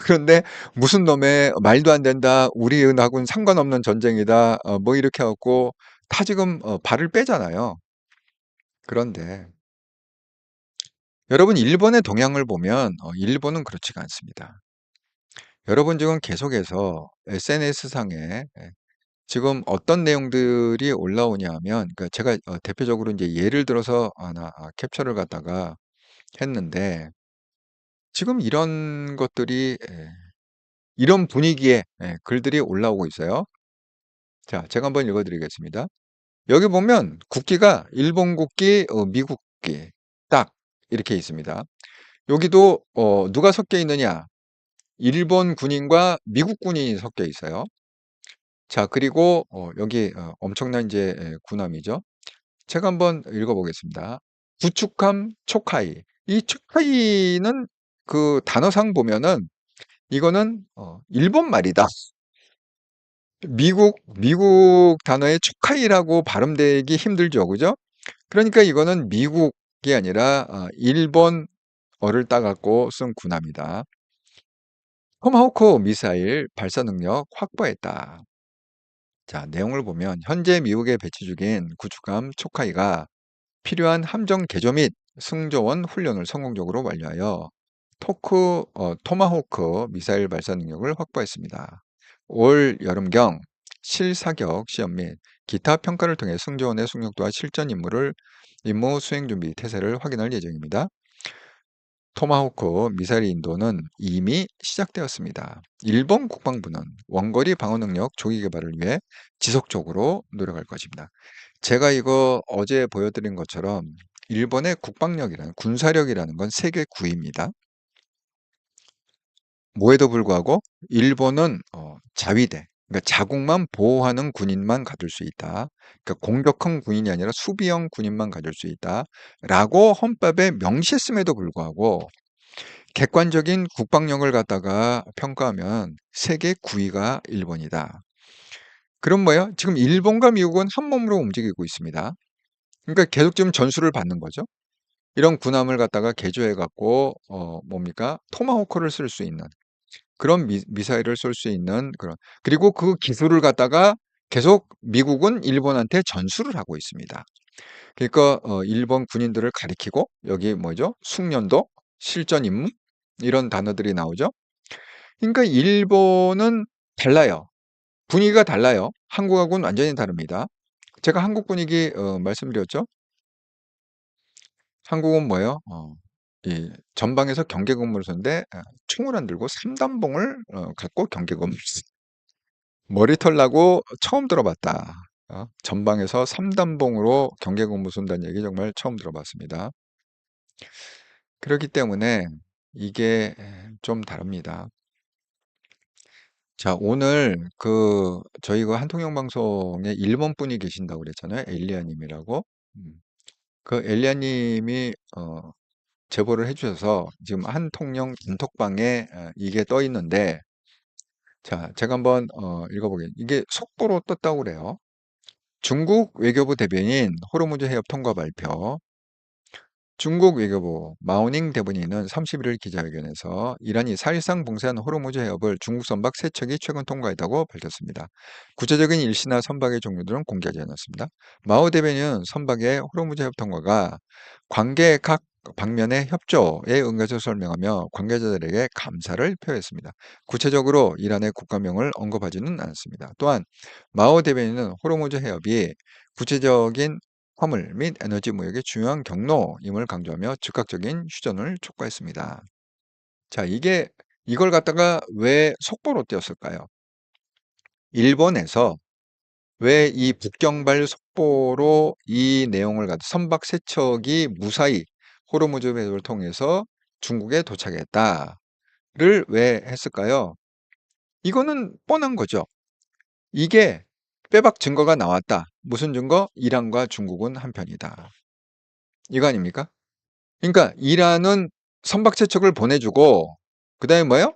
그런데 무슨 놈의 말도 안 된다. 우리하고는 상관없는 전쟁이다. 뭐 이렇게 하고 다 지금 발을 빼잖아요. 그런데 여러분 일본의 동향을 보면 일본은 그렇지가 않습니다. 여러분 지금 계속해서 SNS상에 지금 어떤 내용들이 올라오냐 하면 그러니까 제가 대표적으로 이제 예를 들어서 하나 캡처를 갖다가 했는데 지금 이런 것들이 이런 분위기의 글들이 올라오고 있어요. 자, 제가 한번 읽어 드리겠습니다. 여기 보면 국기가 일본 국기, 미국 국기 딱 이렇게 있습니다. 여기도 누가 섞여 있느냐? 일본 군인과 미국 군인이 섞여 있어요. 자, 그리고 여기 엄청난 이제 군함이죠. 제가 한번 읽어보겠습니다. 구축함 초카이. 이 초카이는 그 단어상 보면은 이거는 일본 말이다. 미국 단어의 초카이라고 발음되기 힘들죠, 그죠? 그러니까 이거는 미국이 아니라 일본어를 따갖고 쓴 군함이다. 토마호크 미사일 발사 능력 확보했다. 자, 내용을 보면 현재 미국에 배치 중인 구축함 초카이가 필요한 함정 개조 및 승조원 훈련을 성공적으로 완료하여 토마호크 미사일 발사 능력을 확보했습니다. 올 여름경 실사격 시험 및 기타 평가를 통해 승조원의 숙력도와 실전 임무 수행 준비 태세를 확인할 예정입니다. 토마호크 미사일 인도는 이미 시작되었습니다. 일본 국방부는 원거리 방어 능력 조기 개발을 위해 지속적으로 노력할 것입니다. 제가 이거 어제 보여드린 것처럼 일본의 군사력이라는 건 세계 9위입니다. 뭐에도 불구하고 일본은 자위대, 그러니까 자국만 보호하는 군인만 가질 수 있다. 그러니까 공격형 군인이 아니라 수비형 군인만 가질 수 있다라고 헌법에 명시했음에도 불구하고 객관적인 국방력을 갖다가 평가하면 세계 9위가 일본이다. 그럼 뭐예요? 지금 일본과 미국은 한 몸으로 움직이고 있습니다. 그러니까 계속 지금 전술을 받는 거죠. 이런 군함을 갖다가 개조해 갖고 뭡니까? 토마호크를 쓸 수 있는 그런 미사일을 쏠 수 있는 그런 그리고 그 기술을 갖다가 계속 미국은 일본한테 전수를 하고 있습니다. 그러니까 일본 군인들을 가리키고 여기 뭐죠? 숙련도, 실전 임무 이런 단어들이 나오죠. 그러니까 일본은 달라요. 분위기가 달라요. 한국하고는 완전히 다릅니다. 제가 한국 분위기 말씀드렸죠. 한국은 뭐예요? 이 전방에서 경계 근무를 서는데 총을 안 들고 삼단봉을 갖고 경계 근무를 써. 머리털 나고 처음 들어봤다. 전방에서 삼단봉으로 경계 근무 쏜다는 얘기 정말 처음 들어봤습니다. 그렇기 때문에 이게 좀 다릅니다. 자, 오늘 저희가 한통영 방송에 일본 분이 계신다고 그랬잖아요. 엘리아 님이라고. 그 엘리아 님이 제보를 해주셔서 지금 한통영 단톡방에 이게 떠 있는데, 자, 제가 한번 읽어보겠습니다. 이게 속보로 떴다고 그래요. 중국 외교부 대변인 호르무즈 해협 통과 발표. 중국 외교부 마오닝 대변인은 31일 기자회견에서 이란이 사실상 봉쇄한 호르무즈 해협을 중국 선박 3척이 최근 통과했다고 밝혔습니다. 구체적인 일시나 선박의 종류들은 공개하지 않았습니다. 마오 대변인은 선박의 호르무즈 해협 통과가 관계 각 방면의 협조에 은 것을 설명하며 관계자들에게 감사를 표했습니다. 구체적으로 이란의 국가명을 언급하지는 않았습니다. 또한 마오 대변인은 호르무즈 해협이 구체적인 화물 및 에너지 무역의 중요한 경로임을 강조하며 즉각적인 휴전을 촉구했습니다. 자, 이걸 갖다가 왜 속보로 띄었을까요? 일본에서 왜 이 북경발 속보로 이 내용을 갖다 선박 3척이 무사히 호르무즈 해협을 통해서 중국에 도착했다를 왜 했을까요? 이거는 뻔한 거죠. 이게 빼박 증거가 나왔다. 무슨 증거? 이란과 중국은 한편이다. 이거 아닙니까? 그러니까 이란은 선박 채척을 보내주고 그다음에 뭐예요?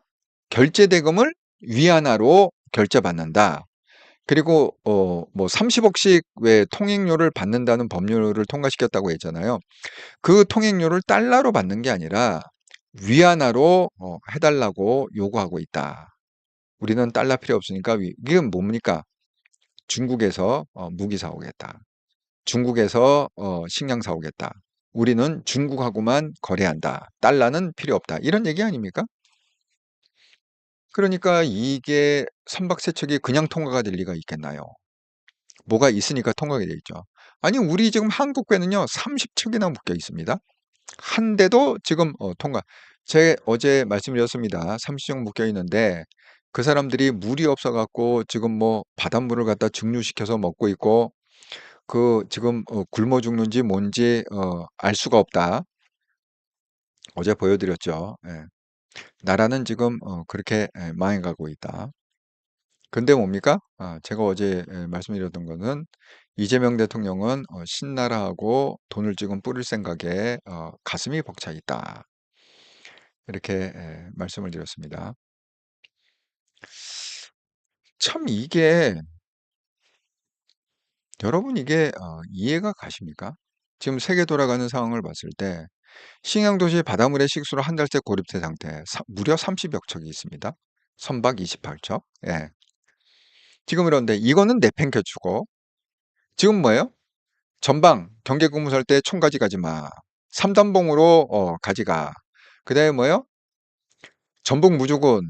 결제 대금을 위안화로 결제받는다. 그리고 뭐 30억씩 왜 통행료를 받는다는 법률을 통과시켰다고 했잖아요. 그 통행료를 달러로 받는 게 아니라 위안화로 해달라고 요구하고 있다. 우리는 달러 필요 없으니까 이게 뭡니까? 중국에서 무기 사오겠다. 중국에서 식량 사오겠다. 우리는 중국하고만 거래한다. 달러는 필요 없다. 이런 얘기 아닙니까? 그러니까 이게 선박세척이 그냥 통과가 될 리가 있겠나요? 뭐가 있으니까 통과가 되겠죠. 아니, 우리 지금 한국 배는요, 30척이나 묶여 있습니다. 한 대도 지금 통과. 제 어제 말씀드렸습니다. 30척 묶여 있는데 그 사람들이 물이 없어갖고 지금 뭐 바닷물을 갖다 증류시켜서 먹고 있고 그 지금 굶어 죽는지 뭔지 알 수가 없다. 어제 보여드렸죠. 예. 나라는 지금 그렇게 망해가고 있다. 근데 뭡니까? 제가 어제 말씀드렸던 거는 이재명 대통령은 신나라하고 돈을 지금 뿌릴 생각에 가슴이 벅차 있다. 이렇게 말씀을 드렸습니다. 참 이게 여러분 이게 이해가 가십니까? 지금 세계 돌아가는 상황을 봤을 때 식량도시 바닷물의 식수로 한 달째 고립된 상태 무려 30여 척이 있습니다. 선박 28척. 예. 지금 그런데 이거는 내팽개치고 지금 뭐예요? 전방 경계근무 설 때 총 가져가지 마. 3단봉으로 가져가. 그다음에 뭐예요? 전북 무조건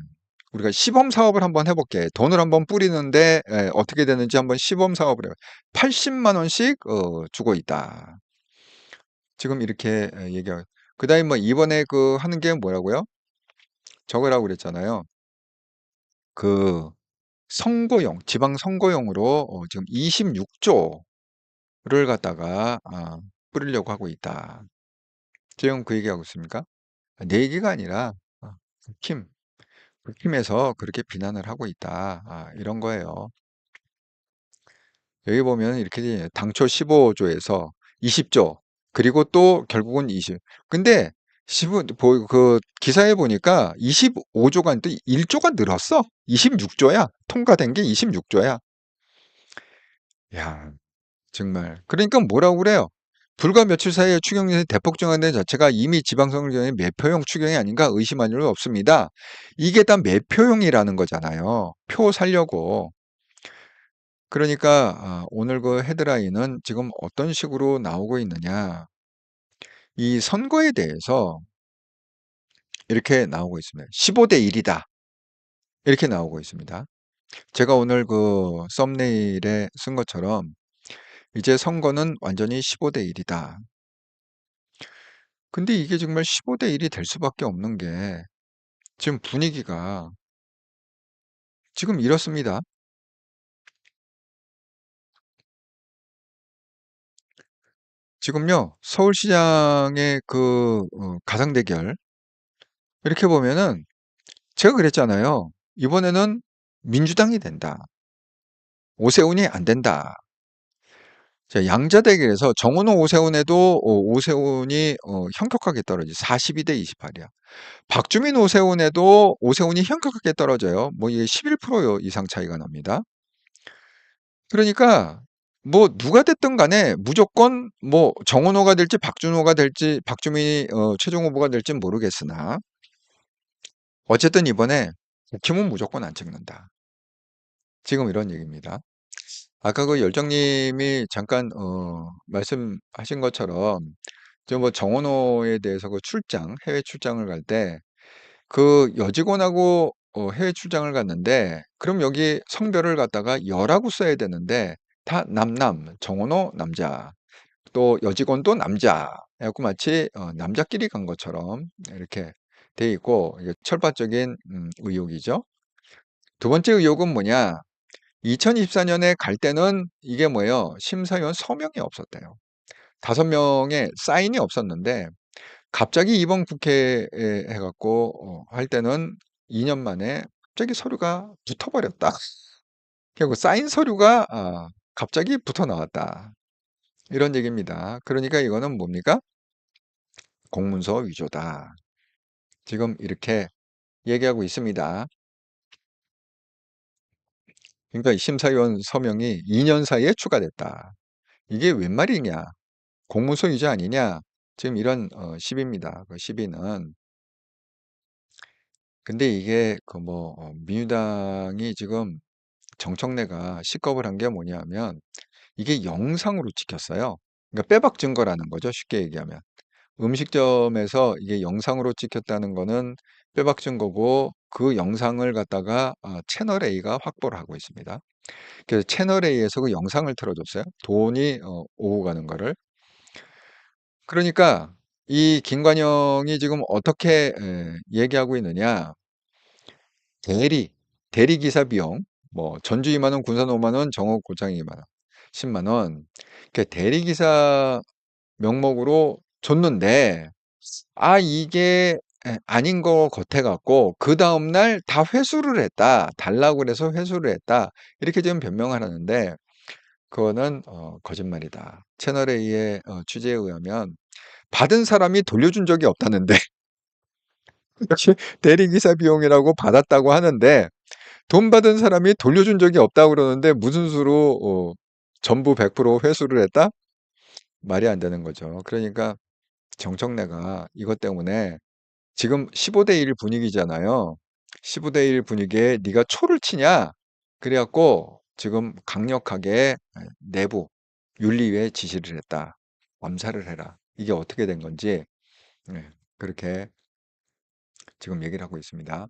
우리가 시범 사업을 한번 해볼게. 돈을 한번 뿌리는데 어떻게 되는지 한번 시범 사업을 해요. 80만 원씩 주고 있다. 지금 이렇게 얘기하고. 그다음에 뭐 이번에 그 하는 게 뭐라고요? 저거라고 그랬잖아요. 그 선거용, 지방 선거용으로 지금 26조를 갖다가 뿌리려고 하고 있다. 지금 그 얘기하고 있습니까? 내 얘기가 아니라 국힘, 국힘에서 그렇게 비난을 하고 있다. 이런 거예요. 여기 보면 이렇게 당초 15조에서 20조, 그리고 또 결국은 20. 근데 그 기사에 보니까 25조가 또 1조가 늘었어. 26조야. 통과된 게 26조야. 야, 정말. 그러니까 뭐라고 그래요? 불과 며칠 사이에 추경률이 대폭 증가된 자체가 이미 지방선거의 매표용 추경이 아닌가 의심할 일은 없습니다. 이게 다 매표용이라는 거잖아요. 표 살려고. 그러니까 오늘 그 헤드라인은 지금 어떤 식으로 나오고 있느냐. 이 선거에 대해서 이렇게 나오고 있습니다. 15대 1이다. 이렇게 나오고 있습니다. 제가 오늘 그 썸네일에 쓴 것처럼 이제 선거는 완전히 15대 1이다. 근데 이게 정말 15대 1이 될 수밖에 없는 게 지금 분위기가 지금 이렇습니다. 지금요, 서울시장의 그 가상 대결 이렇게 보면은 제가 그랬잖아요. 이번에는 민주당이 된다. 오세훈이 안 된다. 자, 양자 대결에서 정원호 오세훈에도 오세훈이 현격하게 떨어지 42대 28이야. 박주민 오세훈에도 오세훈이 현격하게 떨어져요. 뭐 이게 11% 이상 차이가 납니다. 그러니까 뭐 누가 됐든 간에 무조건 뭐 정원호가 될지 박준호가 될지 박주민이 최종 후보가 될지 모르겠으나 어쨌든 이번에 국힘은 무조건 안 찍는다. 지금 이런 얘기입니다. 아까 그 열정님이 잠깐 말씀하신 것처럼 저 뭐 정원호에 대해서 그 출장, 해외 출장을 갈 때 그 여직원하고 해외 출장을 갔는데 그럼 여기 성별을 갖다가 여라고 써야 되는데 다 남남, 정원호 남자, 또 여직원도 남자. 해갖고 마치 남자끼리 간 것처럼 이렇게 돼 있고 이게 철밥적인 의혹이죠. 두 번째 의혹은 뭐냐? 2024년에 갈 때는 이게 뭐예요? 심사위원 서명이 없었대요. 5명의 사인이 없었는데 갑자기 이번 국회에 해갖고 할 때는 2년 만에 갑자기 서류가 붙어버렸다. 그리고 사인 서류가 갑자기 붙어 나왔다. 이런 얘기입니다. 그러니까 이거는 뭡니까? 공문서 위조다. 지금 이렇게 얘기하고 있습니다. 그러니까 이 심사위원 서명이 2년 사이에 추가됐다. 이게 웬 말이냐? 공문서 위조 아니냐? 지금 이런 시비입니다. 그 시비는 근데 이게 민주당이 지금 정청래가 시겁을 한 게 뭐냐면 이게 영상으로 찍혔어요. 그러니까 빼박 증거라는 거죠. 쉽게 얘기하면. 음식점에서 이게 영상으로 찍혔다는 거는 빼박 증거고 그 영상을 갖다가 채널 A가 확보를 하고 있습니다. 그래서 채널 A에서 그 영상을 틀어줬어요. 돈이 오고 가는 거를. 그러니까 이 김관영이 지금 어떻게 얘기하고 있느냐. 대리, 대리기사 비용, 뭐 전주 2만 원, 군산 5만 원, 정업 고창 2만 원, 10만 원. 그 대리기사 명목으로 줬는데 이게 아닌 거 같아갖고 그 다음날 다 회수를 했다. 달라고 그래서 회수를 했다. 이렇게 지금 변명을 하는데 그거는 거짓말이다. 채널A의 취재에 의하면 받은 사람이 돌려준 적이 없다는데 대리기사 비용이라고 받았다고 하는데 돈 받은 사람이 돌려준 적이 없다고 그러는데 무슨 수로 전부 100% 회수를 했다? 말이 안 되는 거죠. 그러니까 정청래가 이것 때문에 지금 15대 1 분위기잖아요. 15대 1 분위기에 네가 초를 치냐? 그래갖고 지금 강력하게 내부 윤리위에 지시를 했다. 엄사를 해라. 이게 어떻게 된 건지 네, 그렇게 지금 얘기를 하고 있습니다.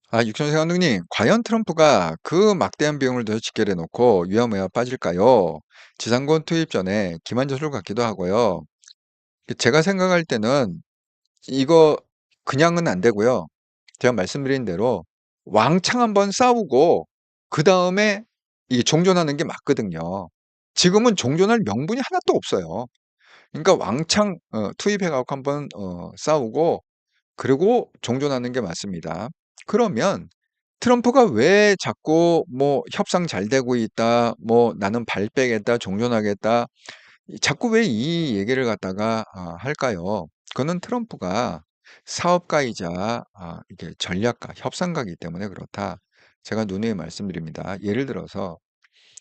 아, 육천세 감독님, 과연 트럼프가 그 막대한 비용을 더 직결해 놓고 위험에 빠질까요? 지상군 투입 전에 기만저술 같기도 하고요. 제가 생각할 때는 이거 그냥은 안 되고요. 제가 말씀드린 대로 왕창 한번 싸우고 그 다음에 이 종전하는 게 맞거든요. 지금은 종전할 명분이 하나도 없어요. 그러니까 왕창 투입해갖고 한번 싸우고 그리고 종전하는 게 맞습니다. 그러면 트럼프가 왜 자꾸 뭐 협상 잘 되고 있다, 뭐 나는 발 빼겠다, 종전하겠다, 자꾸 왜 이 얘기를 갖다가 할까요? 그거는 트럼프가 사업가이자 이게 전략가, 협상가이기 때문에 그렇다. 제가 누누이 말씀드립니다. 예를 들어서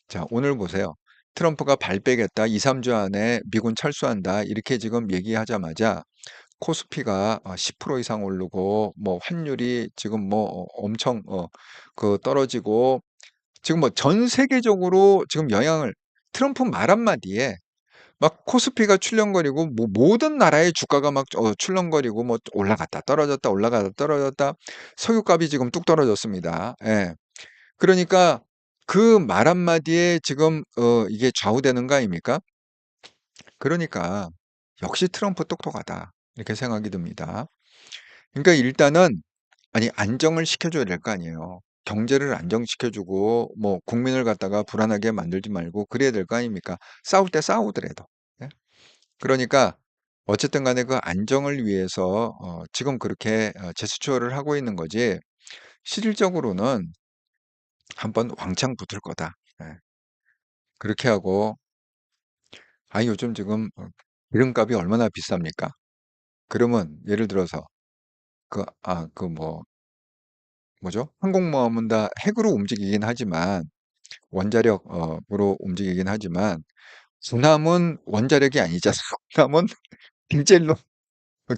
자, 오늘 보세요. 트럼프가 발 빼겠다, 2, 3주 안에 미군 철수한다, 이렇게 지금 얘기하자마자 코스피가 10% 이상 오르고 뭐 환율이 지금 뭐 엄청 떨어지고 지금 뭐 전 세계적으로 지금 영향을 트럼프 말 한마디에 막 코스피가 출렁거리고 뭐 모든 나라의 주가가 막 출렁거리고 뭐 올라갔다 떨어졌다 올라갔다 떨어졌다 석유값이 지금 뚝 떨어졌습니다. 예. 그러니까 그 말 한마디에 지금 이게 좌우되는 거 아닙니까? 그러니까 역시 트럼프 똑똑하다. 이렇게 생각이 듭니다. 그러니까 일단은 아니 안정을 시켜줘야 될 거 아니에요. 경제를 안정시켜주고 뭐 국민을 갖다가 불안하게 만들지 말고 그래야 될 거 아닙니까? 싸울 때 싸우더라도. 예? 그러니까 어쨌든 간에 그 안정을 위해서 지금 그렇게 제스처를 하고 있는 거지 실질적으로는 한번 왕창 붙을 거다. 예. 그렇게 하고 요즘 지금 기름값이 얼마나 비쌉니까? 그러면 예를 들어서 뭐죠? 항공모함은 다 핵으로 움직이긴 하지만 원자력으로 움직이긴 하지만 군함은 원자력이 아니잖아. 군함은 디젤로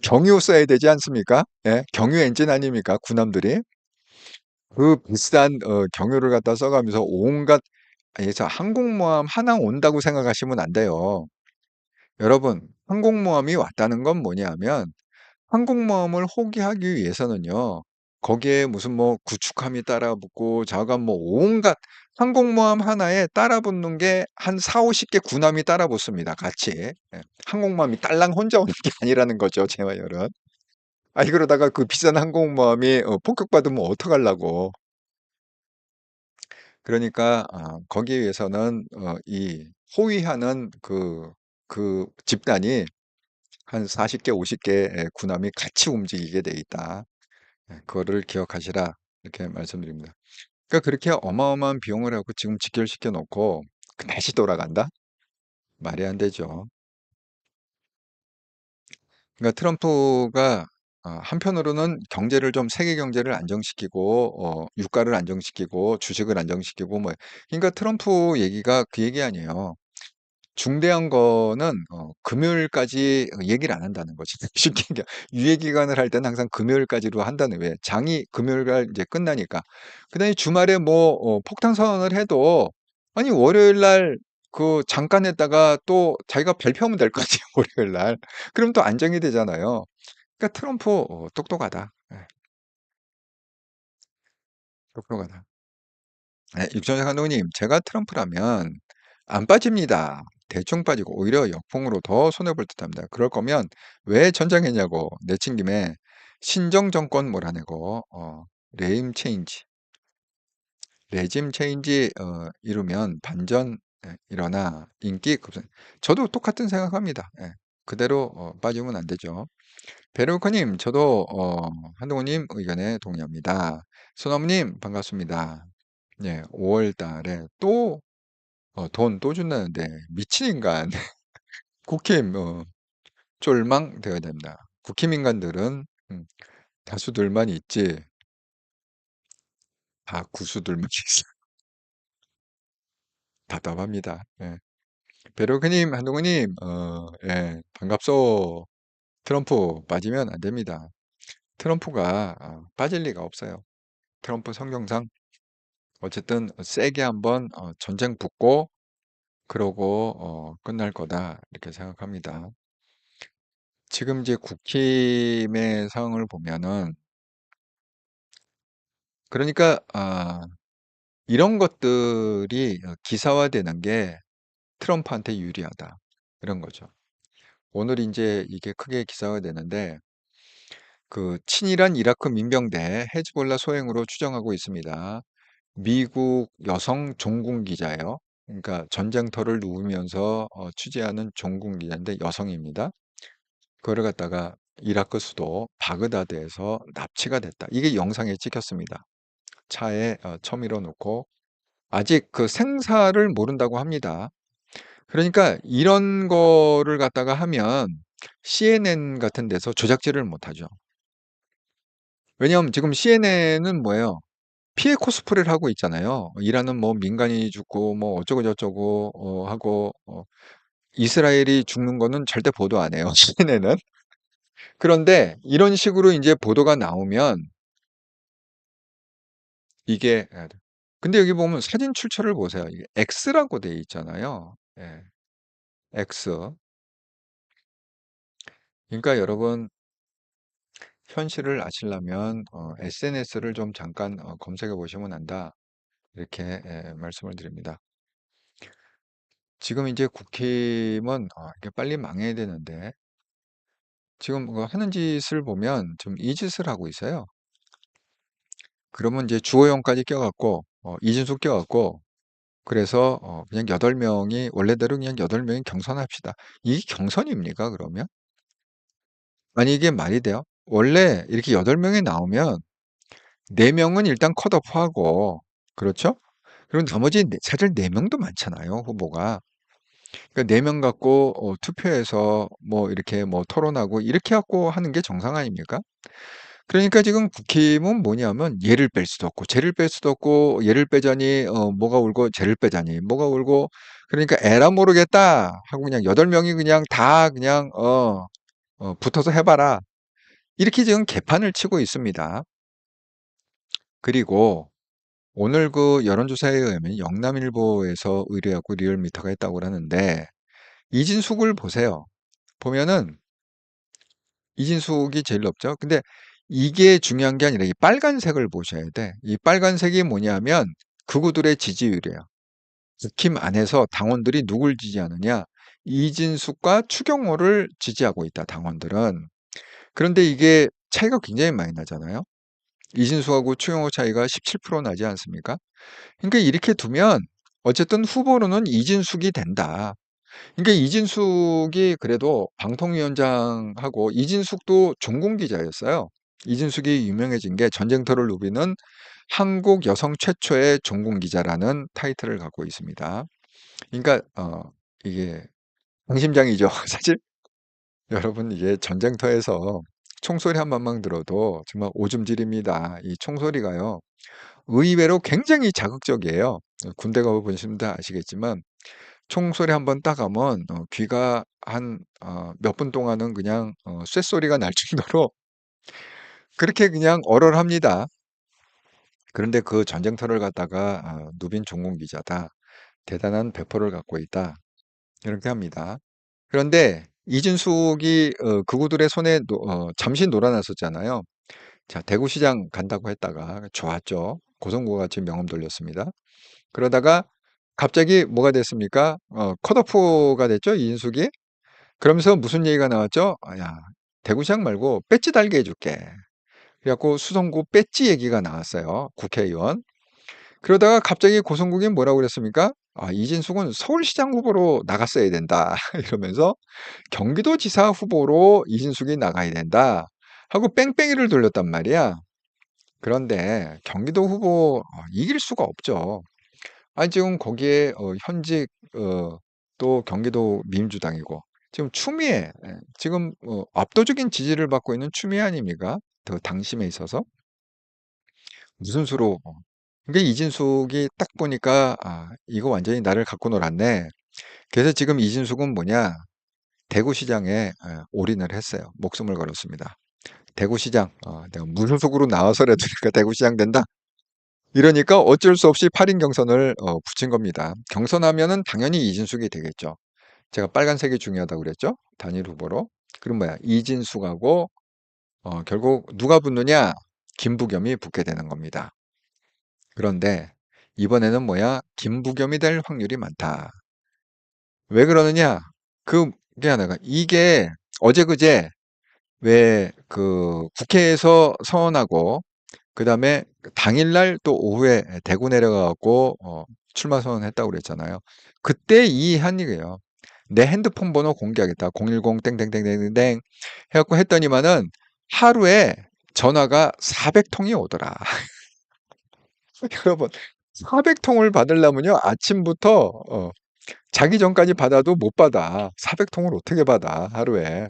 경유 써야 되지 않습니까? 예? 경유 엔진 아닙니까? 군함들이 그 비싼 경유를 갖다 써가면서 온갖 그래서 항공모함 하나 온다고 생각하시면 안 돼요. 여러분, 항공모함이 왔다는 건 뭐냐면 항공모함을 호기하기 위해서는요. 거기에 무슨 뭐 구축함이 따라붙고 자관 뭐 온갖 항공모함 하나에 따라붙는 게 한 4, 50개 군함이 따라붙습니다. 같이. 예. 항공모함이 딸랑 혼자 오는 게 아니라는 거죠. 제 말은. 그러다가 그 비싼 항공모함이 폭격받으면 어떡하려고. 그러니까 거기에 위해서는 이 호위하는 그 집단이 한 40개, 50개 군함이 같이 움직이게 돼 있다. 그거를 기억하시라 이렇게 말씀드립니다. 그러니까 그렇게 어마어마한 비용을 하고 지금 직결시켜 놓고 다시 돌아간다? 말이 안 되죠. 그러니까 트럼프가 한편으로는 경제를 좀 세계 경제를 안정시키고 유가를 안정시키고 주식을 안정시키고 뭐 그러니까 트럼프 얘기가 그 얘기 아니에요. 중대한 거는 금요일까지 얘기를 안 한다는 거지. 쉽게 얘기하면 유예 기간을 할 때는 항상 금요일까지로 한다는 왜 장이 금요일 날 이제 끝나니까. 그다음에 주말에 뭐 폭탄 선언을 해도 아니 월요일 날 그 잠깐 했다가 또 자기가 발표하면 될 거 아니에요, 월요일 날. 그럼 또 안정이 되잖아요. 그러니까 트럼프 똑똑하다. 예, 똑똑하다. 네, 육전생 감독님, 제가 트럼프라면 안 빠집니다. 대충 빠지고 오히려 역풍으로 더 손해볼 듯합니다. 그럴 거면 왜 전장했냐고 내친 김에 신정 정권 몰아내고 레임 체인지, 레짐 체인지 이루면 반전 일어나 인기 급등. 저도 똑같은 생각합니다. 예, 그대로 빠지면 안 되죠. 베르오카님, 저도 한동훈님 의견에 동의합니다. 소나무님 반갑습니다. 예, 5월 달에 또 돈 또 준다는데 미친 인간 국힘 쫄망되어야 됩니다. 국힘 인간들은 다수들만 있지 다 구수들만 있어. 답답합니다. 예. 베르오카님, 한동훈님, 예, 반갑소. 트럼프 빠지면 안 됩니다. 트럼프가 빠질 리가 없어요. 트럼프 성경상 어쨌든 세게 한번 전쟁 붙고 그러고 끝날 거다 이렇게 생각합니다. 지금 이제 국힘의 상황을 보면은 그러니까 이런 것들이 기사화되는 게 트럼프한테 유리하다 이런 거죠. 오늘 이제 이게 크게 기사가 되는데 그 친이란 이라크 민병대 헤즈볼라 소행으로 추정하고 있습니다. 미국 여성 종군 기자예요. 그러니까 전쟁터를 누우면서 취재하는 종군 기자인데 여성입니다. 그거를 갖다가 이라크 수도 바그다드에서 납치가 됐다. 이게 영상에 찍혔습니다. 차에 쳐밀어 놓고 아직 그 생사를 모른다고 합니다. 그러니까 이런 거를 갖다가 하면 CNN 같은 데서 조작질을 못 하죠. 왜냐하면 지금 CNN은 뭐예요? 피해 코스프레를 하고 있잖아요. 이란은 뭐 민간인이 죽고 뭐 어쩌고 저쩌고 하고 이스라엘이 죽는 거는 절대 보도 안 해요. CNN은. 그런데 이런 식으로 이제 보도가 나오면 이게 근데 여기 보면 사진 출처를 보세요. 이게 X라고 돼 있잖아요. 예, X. 그러니까 여러분 현실을 아시려면 SNS를 좀 잠깐 검색해 보시면 안다. 이렇게 말씀을 드립니다. 지금 이제 국힘은 이렇게 빨리 망해야 되는데 지금 그 하는 짓을 보면 좀 이 짓을 하고 있어요. 그러면 이제 주호영까지 껴갖고 이준석 껴갖고 그래서 그냥 8명이 원래대로 그냥 8명이 경선합시다. 이게 경선입니까 그러면? 아니 이게 말이 돼요? 원래 이렇게 8명이 나오면 4명은 일단 컷오프하고 그렇죠? 그리고 나머지 사실 4명도 많잖아요 후보가. 그러니까 4명 갖고 투표해서 뭐 이렇게 뭐 토론하고 이렇게 갖고 하는 게 정상 아닙니까? 그러니까 지금 국힘은 뭐냐면 얘를 뺄 수도 없고 쟤를 뺄 수도 없고 얘를 빼자니 뭐가 울고 쟤를 빼자니 뭐가 울고 그러니까 에라 모르겠다 하고 그냥 8명이 그냥 다 그냥 붙어서 해봐라 이렇게 지금 개판을 치고 있습니다. 그리고 오늘 그 여론조사에 의하면 영남일보에서 의뢰하고 리얼미터가 했다고 하는데 이진숙을 보세요. 보면은 이진숙이 제일 높죠. 근데 이게 중요한 게 아니라 이 빨간색을 보셔야 돼. 이 빨간색이 뭐냐면 극우들의 지지율이에요. 국힘 안에서 당원들이 누굴 지지하느냐? 이진숙과 추경호를 지지하고 있다, 당원들은. 그런데 이게 차이가 굉장히 많이 나잖아요. 이진숙하고 추경호 차이가 17% 나지 않습니까? 그러니까 이렇게 두면 어쨌든 후보로는 이진숙이 된다. 그러니까 이진숙이 그래도 방통위원장하고 이진숙도 종군 기자였어요. 이진숙이 유명해진 게 전쟁터를 누비는 한국 여성 최초의 종군 기자라는 타이틀을 갖고 있습니다. 그러니까 이게 강심장이죠. 사실 여러분 이게 전쟁터에서 총소리 한 번만 들어도 정말 오줌질입니다. 이 총소리가요. 의외로 굉장히 자극적이에요. 군대 가보신 분들 아시겠지만 총소리 한번 딱 하면 귀가 한 몇 분 동안은 그냥 쇳소리가 날 정도로 그렇게 그냥 얼얼합니다. 그런데 그 전쟁터를 갖다가 누빈 종군 기자다. 대단한 배포를 갖고 있다. 이렇게 합니다. 그런데 이진숙이 그구들의 손에 잠시 놀아났었잖아요. 자, 대구시장 간다고 했다가 좋았죠. 고성구가 지금 명함 돌렸습니다. 그러다가 갑자기 뭐가 됐습니까? 컷오프가 됐죠, 이진숙이. 그러면서 무슨 얘기가 나왔죠? 야, 대구시장 말고 배지 달게 해줄게. 그래갖고 수성구 배지 얘기가 나왔어요. 국회의원. 그러다가 갑자기 고성국이 뭐라고 그랬습니까? 이진숙은 서울시장 후보로 나갔어야 된다. 이러면서 경기도지사 후보로 이진숙이 나가야 된다. 하고 뺑뺑이를 돌렸단 말이야. 그런데 경기도 후보 이길 수가 없죠. 아니 지금 거기에 현직 또 경기도 민주당이고 지금 추미애 지금 압도적인 지지를 받고 있는 추미애 아닙니까? 그 당심에 있어서 무슨 수로 그러니까 이진숙이 딱 보니까 이거 완전히 나를 갖고 놀았네. 그래서 지금 이진숙은 뭐냐? 대구시장에 올인을 했어요. 목숨을 걸었습니다. 대구시장 내가 무소속으로 나와서라도 내가 대구시장 된다. 이러니까 어쩔 수 없이 8인 경선을 붙인 겁니다. 경선하면은 당연히 이진숙이 되겠죠. 제가 빨간색이 중요하다고 그랬죠? 단일 후보로. 그럼 뭐야? 이진숙하고 결국 누가 붙느냐? 김부겸이 붙게 되는 겁니다. 그런데 이번에는 뭐야? 김부겸이 될 확률이 많다. 왜 그러느냐? 그게 하나가 이게 어제 그제 왜 그 국회에서 선언하고 그다음에 당일날 또 오후에 대구 내려가 갖고 출마 선언했다고 그랬잖아요. 그때 이해한 얘기예요. 내 핸드폰 번호 공개하겠다. 010 땡땡땡땡땡 해갖고 했더니만은 하루에 전화가 400통이 오더라. 여러분 400통을 받으려면요 아침부터 자기 전까지 받아도 못 받아. 400통을 어떻게 받아 하루에.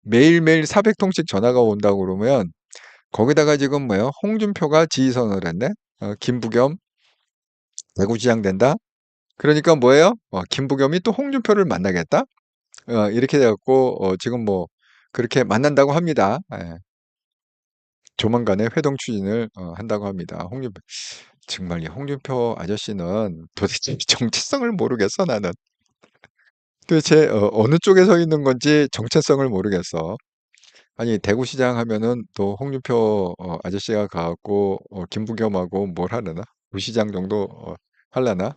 매일매일 400통씩 전화가 온다고 그러면 거기다가 지금 뭐예요? 홍준표가 지지선언을 했네. 김부겸 대구시장 된다. 그러니까 뭐예요? 김부겸이 또 홍준표를 만나겠다. 이렇게 돼갖고 지금 뭐 그렇게 만난다고 합니다. 예. 조만간에 회동 추진을 한다고 합니다. 홍준표 정말 이 홍준표 아저씨는 도대체 정체성을 모르겠어 나는. 도대체 어느 쪽에 서 있는 건지 정체성을 모르겠어. 아니 대구시장 하면은 또 홍준표 아저씨가 가갖고 김부겸하고 뭘 하려나? 부시장 정도 하려나?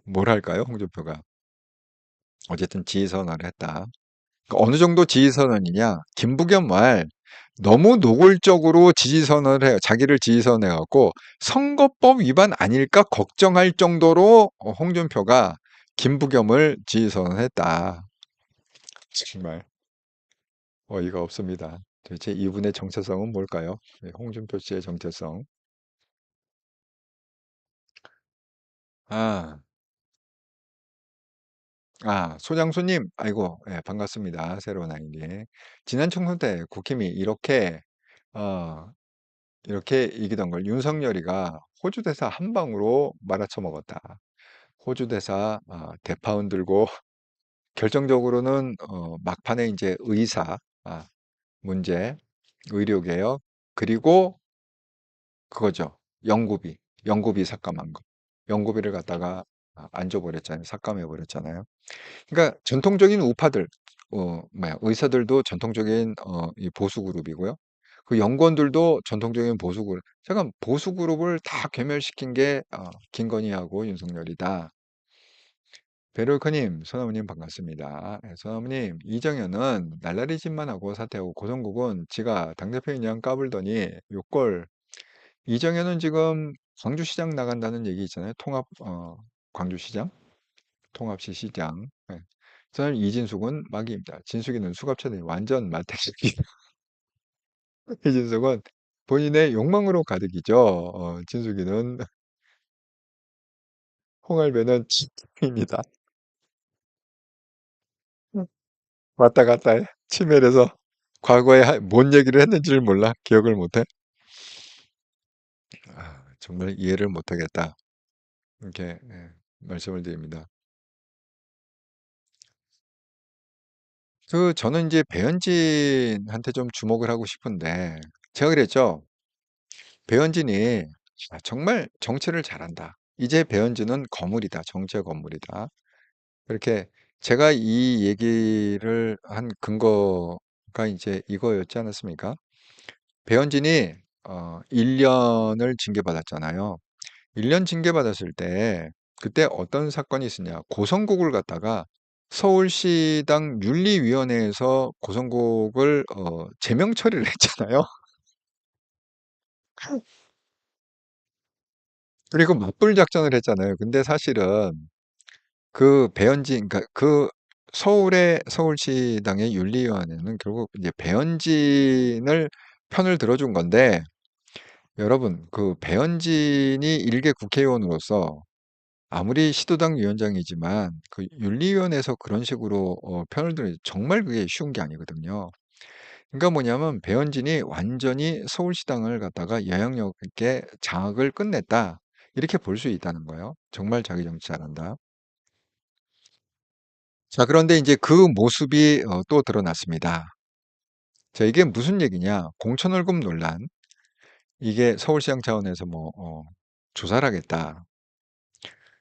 뭘 할까요, 홍준표가? 어쨌든 지휘선언을 했다. 그러니까 어느 정도 지휘선언이냐? 김부겸 말 너무 노골적으로 지지선언을 해요. 자기를 지지선언해갖고 선거법 위반 아닐까 걱정할 정도로 홍준표가 김부겸을 지지선언했다. 정말 어이가 없습니다. 도대체 이분의 정체성은 뭘까요? 네, 홍준표 씨의 정체성. 아, 소장수님, 아이고, 예, 반갑습니다. 새로운 아이디. 지난 총선 때 국힘이 어, 이렇게 이기던 걸 윤석열이가 호주 대사 한 방으로 말아쳐 먹었다. 호주 대사 대파운 들고 결정적으로는 막판에 이제 의사 문제, 의료개혁 그리고 그거죠. 영구비 삭감한 거. 영구비를 갖다가 안 줘버렸잖아요. 삭감해버렸잖아요. 그러니까 전통적인 우파들, 의사들도 전통적인 이 보수 그룹이고요. 그 연구원들도 전통적인 보수 그룹. 제가 보수 그룹을 다 괴멸시킨 게 김건희하고 윤석열이다. 베르커님, 소나무님 반갑습니다. 소나무님, 이정현은 날라리 짓만 하고 사퇴하고 고성국은 지가 당대표인 양 까불더니 욕걸. 이정현은 지금 광주시장 나간다는 얘기 있잖아요. 광주시장? 통합시 시장. 예. 저는 이진숙은 막입니다. 진숙이는 수갑차들이 완전 말대식이. 이진숙은 본인의 욕망으로 가득이죠. 진숙이는 홍할배는 입니다. 왔다 갔다 해. 치매해서 과거에 뭔 얘기를 했는지를 몰라. 기억을 못해. 정말 이해를 못하겠다. 이렇게 말씀을 드립니다. 저는 이제 배현진한테 좀 주목을 하고 싶은데, 제가 그랬죠. 배현진이 정말 정치를 잘한다. 이제 배현진은 거물이다. 정치의 거물이다. 그렇게 제가 이 얘기를 한 근거가 이제 이거였지 않았습니까? 배현진이 1년을 징계받았잖아요. 1년 징계받았을 때 그때 어떤 사건이 있었냐. 고성국을 갖다가 서울시당 윤리위원회에서 고성국을 제명 처리를 했잖아요. 그리고 맞불 작전을 했잖아요. 근데 사실은 그 배현진, 그러니까 그 서울시당의 윤리위원회는 결국 이제 배현진을 편을 들어준 건데, 여러분, 그 배현진이 일개 국회의원으로서 아무리 시도당 위원장이지만 그 윤리위원회에서 그런 식으로 편을 들어 정말 그게 쉬운 게 아니거든요. 그러니까 뭐냐면 배현진이 완전히 서울시당을 갖다가 영향력 있게 장악을 끝냈다. 이렇게 볼 수 있다는 거예요. 정말 자기 정치 잘한다. 자, 그런데 이제 그 모습이 또 드러났습니다. 자, 이게 무슨 얘기냐? 공천월급 논란. 이게 서울시장 차원에서 뭐 조사를 하겠다.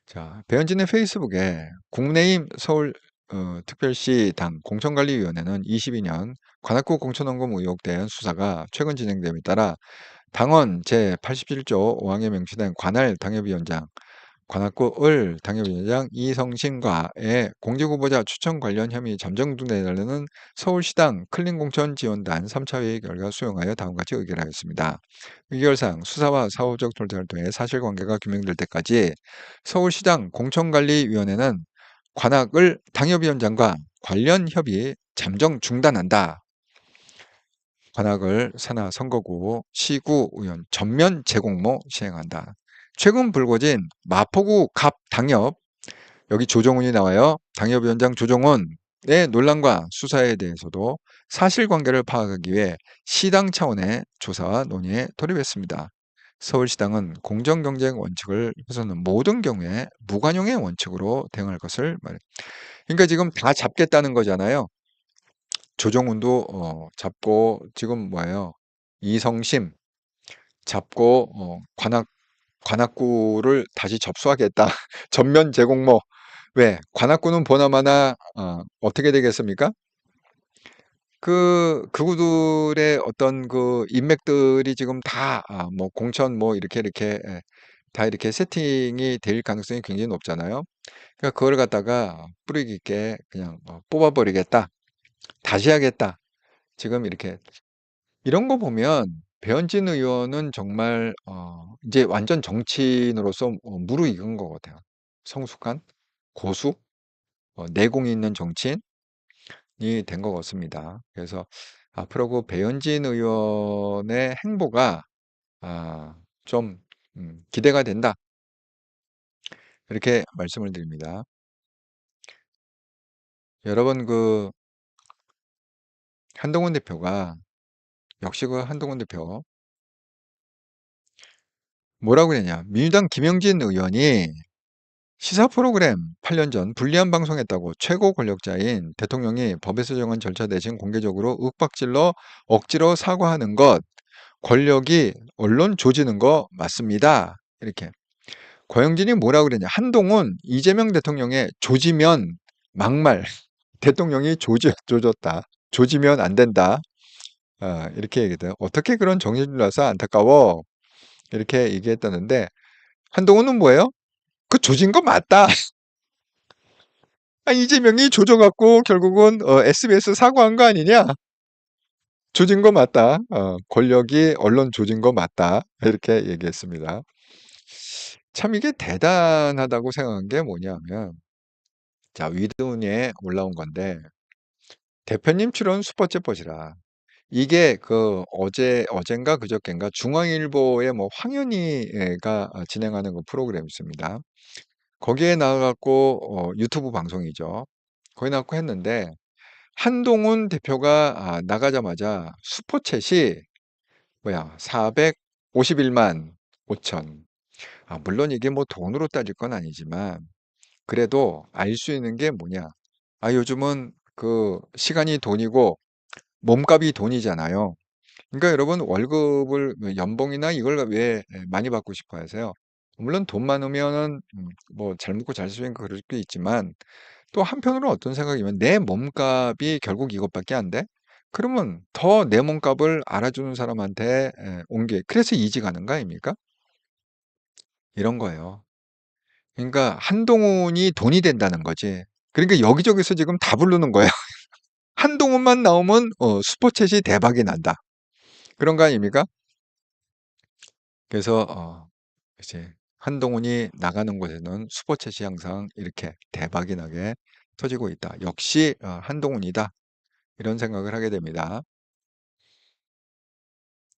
자, 배현진의 페이스북에 국민의힘 서울 특별시 당 공천관리위원회는 22년 관악구 공천원금 의혹 대한 수사가 최근 진행됨에 따라 당원 제87조 5항에 명시된 관할 당협위원장 관악구을 당협위원장 이성신과의 공직후보자 추천 관련 혐의 잠정 등에달르는 서울시당 클린공천 지원단 3차 회의 결과 수용하여 다음과 같이 의결하였습니다. 의결사항 수사와 사후적 조사를 통해 사실관계가 규명될 때까지 서울시당 공천관리위원회는 관악을 당협위원장과 관련 협의 잠정 중단한다. 관악을 산하 선거구 시구 의원 전면 재공모 시행한다. 최근 불거진 마포구 갑 당협, 여기 조정훈이 나와요. 당협위원장 조정훈의 논란과 수사에 대해서도 사실관계를 파악하기 위해 시당 차원의 조사와 논의에 돌입했습니다. 서울시당은 공정경쟁 원칙을 훼손하는 모든 경우에 무관용의 원칙으로 대응할 것을 말해. 그러니까 지금 다 잡겠다는 거잖아요. 조정훈도 잡고 지금 뭐예요? 이성심 잡고 관악구를 다시 접수하겠다. 전면 재공모. 왜? 관악구는 보나마나 어떻게 되겠습니까? 그구들의 어떤 그 인맥들이 지금 다 뭐 공천 뭐 이렇게 다 이렇게 세팅이 될 가능성이 굉장히 높잖아요. 그러니까 그걸 갖다가 뿌리 깊게 그냥 뽑아버리겠다. 다시 하겠다. 지금 이렇게 이런 거 보면 배현진 의원은 정말 이제 완전 정치인으로서 무르익은 것 같아요. 성숙한 고수, 내공이 있는 정치인이 된 것 같습니다. 그래서 앞으로 그 배현진 의원의 행보가 좀 기대가 된다. 이렇게 말씀을 드립니다. 여러분 그 한동훈 대표가 역시 그 한동훈 대표 뭐라고 그랬냐? 민주당 김영진 의원이 시사 프로그램 8년 전 불리한 방송했다고 최고 권력자인 대통령이 법에서 정한 절차 대신 공개적으로 윽박질러 억지로 사과하는 것, 권력이 언론 조지는 거 맞습니다. 이렇게. 고영진이 뭐라고 그랬냐? 한동훈 이재명 대통령의 조지면 막말. 대통령이 조졌다. 조지면 안 된다. 이렇게 얘기해요. 어떻게 그런 정신줄 나서 안타까워. 이렇게 얘기했다는데 한동훈은 뭐예요? 그 조진 거 맞다. 이재명이 조져갖고 결국은 SBS 사과한 거 아니냐? 조진 거 맞다. 권력이 언론 조진 거 맞다. 이렇게 얘기했습니다. 참 이게 대단하다고 생각한 게 뭐냐면, 자, 위드운에 올라온 건데, 대표님 출연 슈퍼챗 보시라. 이게 그 어젠가 그저께인가 중앙일보의 뭐 황현희가 진행하는 그 프로그램이 있습니다. 거기에 나와갖고 유튜브 방송이죠. 거기 나왔고 했는데, 한동훈 대표가 나가자마자 슈퍼챗이 뭐야 451만 5천. 물론 이게 뭐 돈으로 따질 건 아니지만 그래도 알 수 있는 게 뭐냐. 요즘은 그 시간이 돈이고 몸값이 돈이잖아요. 그러니까 여러분 월급을 연봉이나 이걸 왜 많이 받고 싶어 하세요? 물론 돈 많으면은 뭐 잘 먹고 잘 쓰니까 그럴 수도 있지만 또 한편으로는 어떤 생각이면 내 몸값이 결국 이것밖에 안 돼? 그러면 더 내 몸값을 알아주는 사람한테 옮겨. 그래서 이직 가는 거 아닙니까? 이런 거예요. 그러니까 한동훈이 돈이 된다는 거지. 그러니까 여기저기서 지금 다 부르는 거예요. 한동훈만 나오면 슈퍼챗이 대박이 난다. 그런 거 아닙니까? 그래서 이제 한동훈이 나가는 곳에는 슈퍼챗이 항상 이렇게 대박이 나게 터지고 있다. 역시 한동훈이다. 이런 생각을 하게 됩니다.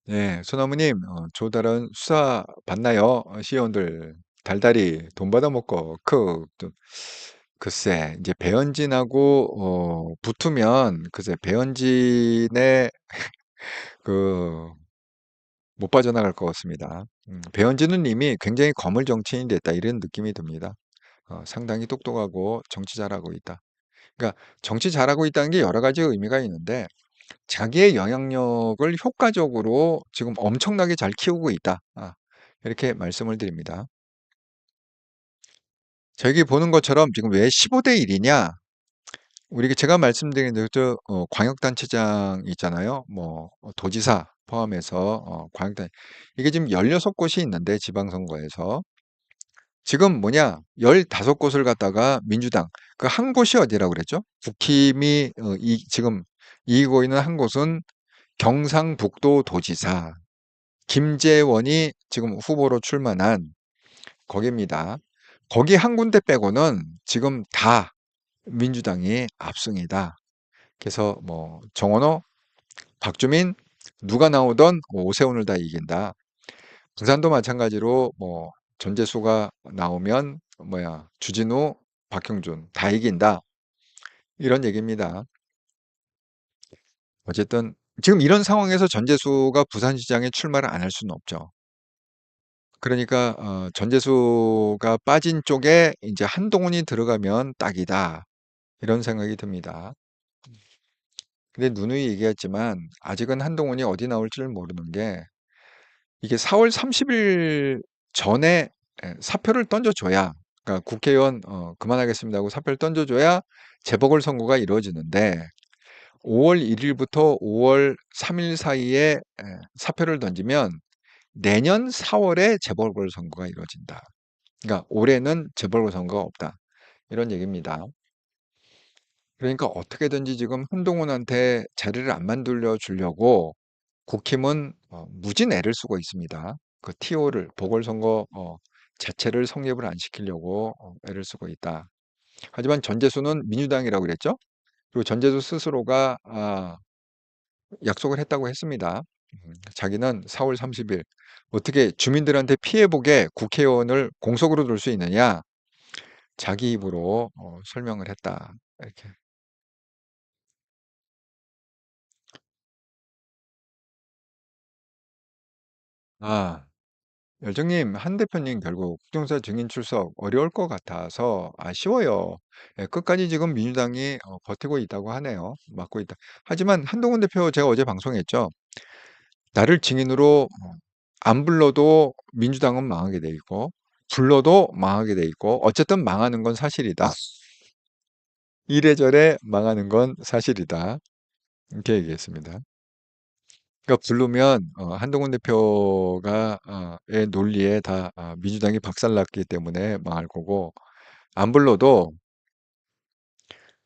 네, 소나무님, 조달은 수사 받나요? 시의원들 달달이 돈 받아먹고 글쎄 이제 배현진하고 붙으면 글쎄 배현진의 그 못 빠져나갈 것 같습니다. 배현진은 이미 굉장히 거물 정치인이 됐다 이런 느낌이 듭니다. 상당히 똑똑하고 정치 잘하고 있다. 그러니까 정치 잘하고 있다는 게 여러 가지 의미가 있는데 자기의 영향력을 효과적으로 지금 엄청나게 잘 키우고 있다. 이렇게 말씀을 드립니다. 저기 보는 것처럼 지금 왜 15대 1이냐? 우리 제가 말씀드린 저 광역단체장 있잖아요. 뭐 도지사 포함해서 광역단 이게 지금 16곳이 있는데 지방선거에서 지금 뭐냐 15곳을 갖다가 민주당 그 한 곳이 어디라고 그랬죠? 국힘이 지금 이기고 있는 한 곳은 경상북도 도지사 김재원이 지금 후보로 출마한 거기입니다. 거기 한 군데 빼고는 지금 다 민주당이 압승이다. 그래서 뭐 정원호, 박주민 누가 나오던 오세훈을 다 이긴다. 부산도 마찬가지로 뭐 전재수가 나오면 뭐야 주진우, 박형준 다 이긴다. 이런 얘기입니다. 어쨌든 지금 이런 상황에서 전재수가 부산시장에 출마를 안 할 수는 없죠. 그러니까 전재수가 빠진 쪽에 이제 한동훈이 들어가면 딱이다. 이런 생각이 듭니다. 근데 누누이 얘기했지만 아직은 한동훈이 어디 나올지를 모르는 게 이게 4월 30일 전에 사표를 던져줘야 그러니까 국회의원 그만하겠습니다 하고 사표를 던져줘야 재보궐선거가 이루어지는데 5월 1일부터 5월 3일 사이에 사표를 던지면 내년 4월에 재보궐선거가 이루어진다. 그러니까 올해는 재보궐선거가 없다. 이런 얘기입니다. 그러니까 어떻게든지 지금 한동훈한테 자리를 안 만들려 주려고 국힘은 무진 애를 쓰고 있습니다. 그 TO를 보궐선거 자체를 성립을 안 시키려고 애를 쓰고 있다. 하지만 전재수는 민주당이라고 그랬죠? 그리고 전재수 스스로가 약속을 했다고 했습니다. 자기는 4월 30일 어떻게 주민들한테 피해보게 국회의원을 공석으로 둘 수 있느냐? 자기 입으로 설명을 했다. 이렇게. 아, 열정님, 한 대표님 결국 국정수사 증인 출석 어려울 것 같아서 아쉬워요. 끝까지 지금 민주당이 버티고 있다고 하네요. 막고 있다. 하지만 한동훈 대표 제가 어제 방송했죠. 나를 증인으로 안 불러도 민주당은 망하게 돼 있고, 불러도 망하게 돼 있고, 어쨌든 망하는 건 사실이다. 이래저래 망하는 건 사실이다. 이렇게 얘기했습니다. 그러니까 부르면 한동훈 대표가 의 논리에 다 민주당이 박살났기 때문에 망할 거고 안 불러도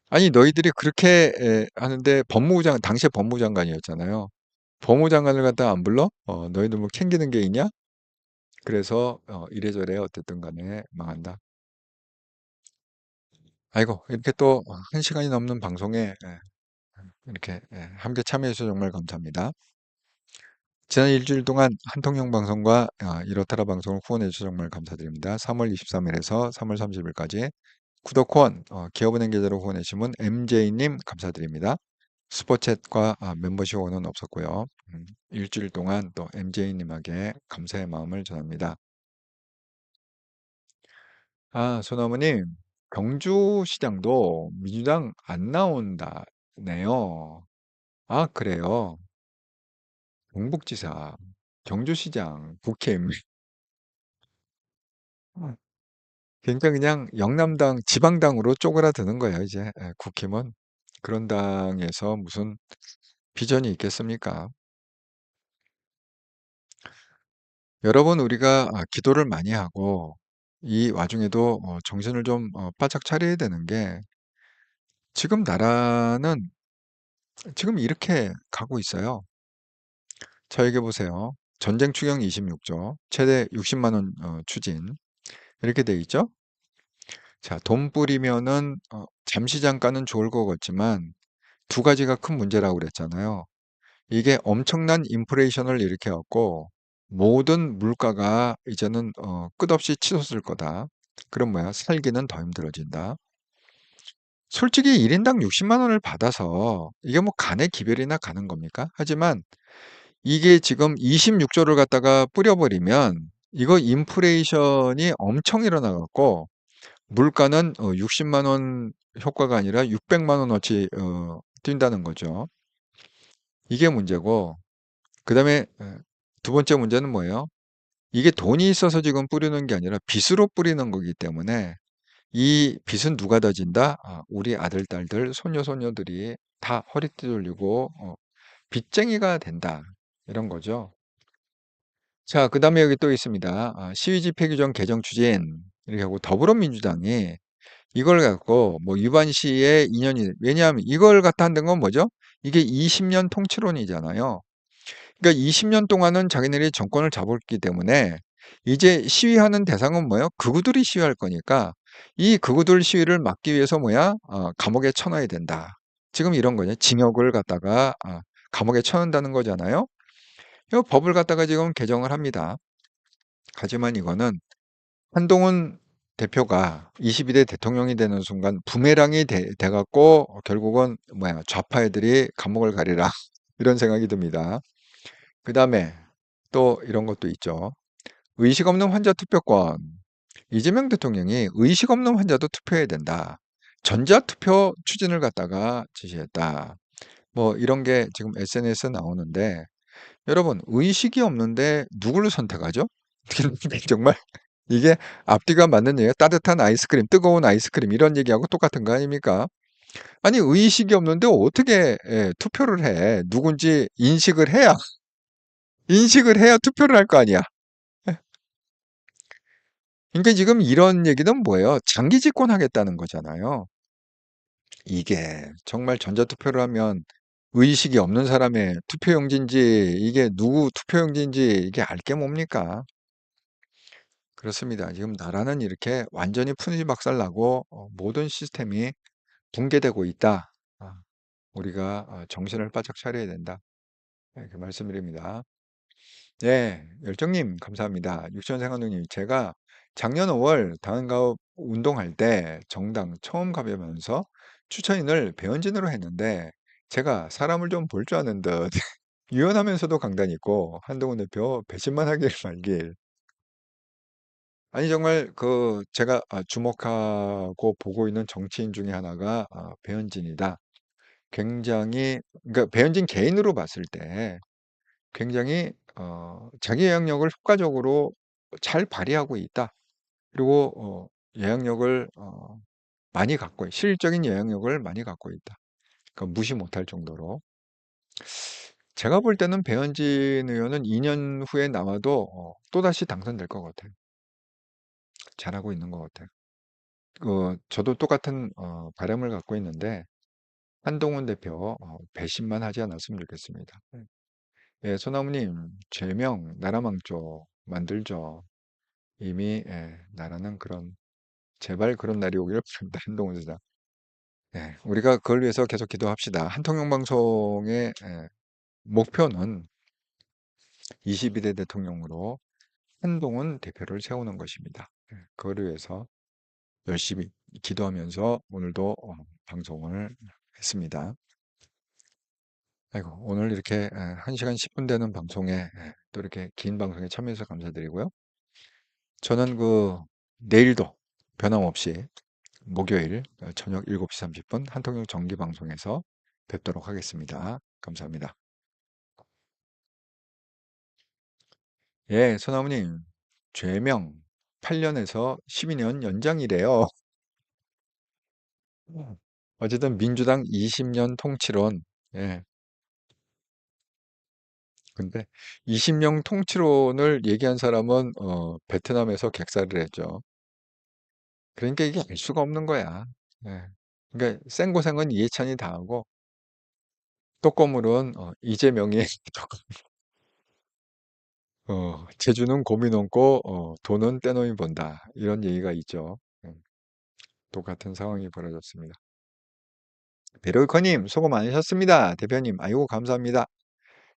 아니 너희들이 그렇게 하는데 당시에 법무부 장관이었잖아요. 법무부 장관을 갖다 안 불러? 너희들 뭐 챙기는 게 있냐? 그래서 이래저래 어쨌든 간에 망한다. 아이고 이렇게 또 한 시간이 넘는 방송에 이렇게 함께 참여해 주셔서 정말 감사합니다. 지난 일주일 동안 한통령 방송과 이렇다라 방송을 후원해 주셔서 정말 감사드립니다. 3월 23일에서 3월 30일까지 구독 후원, 기업은행 계좌로 후원해 주시면 MJ님 감사드립니다. 슈퍼챗과 멤버십 후원은 없었고요. 일주일 동안 또 MJ님에게 감사의 마음을 전합니다. 소나무님, 경주시장도 민주당 안 나온다네요. 아, 그래요. 경북지사, 경주시장, 국회의원. 그러니까 그냥 영남당, 지방당으로 쪼그라드는 거예요, 이제. 예, 국힘은. 그런 당에서 무슨 비전이 있겠습니까? 여러분, 우리가 기도를 많이 하고, 이 와중에도 정신을 좀 바짝 차려야 되는 게, 지금 나라는 지금 이렇게 가고 있어요. 자, 여기 보세요. 전쟁 추경 26조, 최대 60만 원 추진. 이렇게 돼 있죠? 자, 돈 뿌리면은 잠시 잠깐은 좋을 것 같지만 두 가지가 큰 문제라고 그랬잖아요. 이게 엄청난 인플레이션을 일으켜갖고 모든 물가가 이제는 끝없이 치솟을 거다. 그럼 뭐야? 살기는 더 힘들어진다. 솔직히 1인당 60만 원을 받아서 이게 뭐 간의 기별이나 가는 겁니까? 하지만 이게 지금 26조를 갖다가 뿌려버리면 이거 인플레이션이 엄청 일어나갖고 물가는 60만 원 효과가 아니라 600만 원어치 뛴다는 거죠. 이게 문제고 그다음에 두 번째 문제는 뭐예요? 이게 돈이 있어서 지금 뿌리는 게 아니라 빚으로 뿌리는 거기 때문에 이 빚은 누가 다 진다? 우리 아들, 딸들, 손녀, 손녀들이 다 허리띠 돌리고 빚쟁이가 된다. 이런 거죠. 자, 그다음에 여기 또 있습니다. 시위 집회 규정 개정 추진 이렇게 하고 더불어민주당이 이걸 갖고 뭐 유반 시의 인연이 왜냐하면 이걸 갖다 한다는 건 뭐죠? 이게 20년 통치론이잖아요. 그러니까 20년 동안은 자기네들이 정권을 잡았기 때문에 이제 시위하는 대상은 뭐예요? 극우들이 시위할 거니까 이 극우들 시위를 막기 위해서 뭐야? 감옥에 쳐넣어야 된다. 지금 이런 거죠. 징역을 갖다가 감옥에 쳐넣는다는 거잖아요. 이 법을 갖다가 지금 개정을 합니다. 하지만 이거는 한동훈 대표가 22대 대통령이 되는 순간 부메랑이 돼갖고 결국은 뭐야 좌파 애들이 감옥을 가리라 이런 생각이 듭니다. 그 다음에 또 이런 것도 있죠. 의식 없는 환자 투표권. 이재명 대통령이 의식 없는 환자도 투표해야 된다. 전자투표 추진을 갖다가 지시했다. 뭐 이런 게 지금 SNS에 나오는데 여러분 의식이 없는데 누구를 선택하죠? 정말 이게 앞뒤가 맞는 얘기예요. 따뜻한 아이스크림, 뜨거운 아이스크림 이런 얘기하고 똑같은 거 아닙니까? 아니 의식이 없는데 어떻게 투표를 해? 누군지 인식을 해야 투표를 할 거 아니야. 그러니까 지금 이런 얘기는 뭐예요? 장기 집권하겠다는 거잖아요. 이게 정말 전자투표를 하면 의식이 없는 사람의 투표용지인지 이게 누구 투표용지인지 이게 알게 뭡니까? 그렇습니다. 지금 나라는 이렇게 완전히 푸니박살나고 모든 시스템이 붕괴되고 있다. 우리가 정신을 바짝 차려야 된다. 이렇게 말씀드립니다. 네, 열정님 감사합니다. 육천생활동님 제가 작년 5월 당가업 운동할 때 정당 처음 가보면서 추천인을 배현진으로 했는데 제가 사람을 좀 볼 줄 아는 듯 유연하면서도 강단 있고 한동훈 대표 배신만 하길 말길. 아니 정말 그 제가 주목하고 보고 있는 정치인 중에 하나가 배현진이다. 굉장히 그러니까 배현진 개인으로 봤을 때 굉장히 자기 영향력을 효과적으로 잘 발휘하고 있다. 그리고 영향력을 많이 갖고 실질적인 영향력을 많이 갖고 있다. 그러니까 무시 못할 정도로. 제가 볼 때는 배현진 의원은 2년 후에 나와도 또다시 당선될 것 같아요. 잘하고 있는 것 같아요. 저도 똑같은 바람을 갖고 있는데 한동훈 대표 배신만 하지 않았으면 좋겠습니다. 예, 소나무님, 죄명, 나라 망조 만들죠. 이미 나라는 그런 제발 그런 날이 오기를 바랍니다. 한동훈 수장. 예, 우리가 그걸 위해서 계속 기도합시다. 한통영 방송의 목표는 22대 대통령으로 한동훈 대표를 세우는 것입니다. 그걸 위해서 열심히 기도하면서 오늘도 방송을 했습니다. 아이고, 오늘 이렇게 1시간 10분 되는 방송에 또 이렇게 긴 방송에 참여해서 감사드리고요. 저는 내일도 변함없이 목요일 저녁 7시 30분 한통역 정기 방송에서 뵙도록 하겠습니다. 감사합니다. 예, 소나무님, 죄명 8년에서 12년 연장이래요. 어쨌든 민주당 20년 통치론, 예, 근데 20년 통치론을 얘기한 사람은 베트남에서 객사를 했죠. 그러니까 이게 알 수가 없는 거야. 예. 그러니까 생고생은 이해찬이 당하고 또꼬물은 이재명이 제주는 고민 넘고 돈은 떼놓이 본다. 이런 얘기가 있죠. 똑같은 상황이 벌어졌습니다. 베롤커님 수고 많으셨습니다. 대표님 아이고 감사합니다.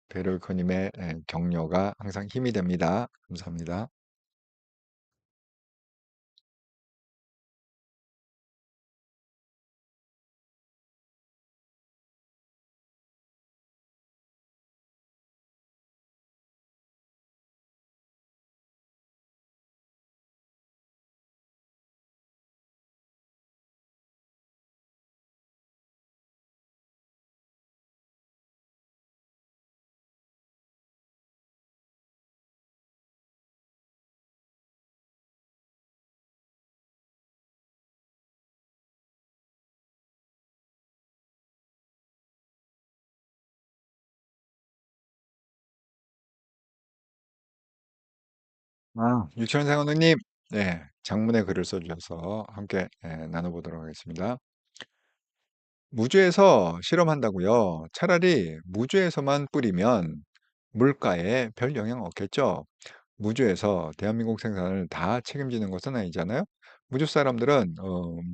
베롤커님의 격려가 항상 힘이 됩니다. 감사합니다. 유치원 생원님, 네, 장문의 글을 써주셔서 함께 나눠보도록 하겠습니다. 무주에서 실험한다고요? 차라리 무주에서만 뿌리면 물가에 별 영향 없겠죠? 무주에서 대한민국 생산을 다 책임지는 것은 아니잖아요. 무주 사람들은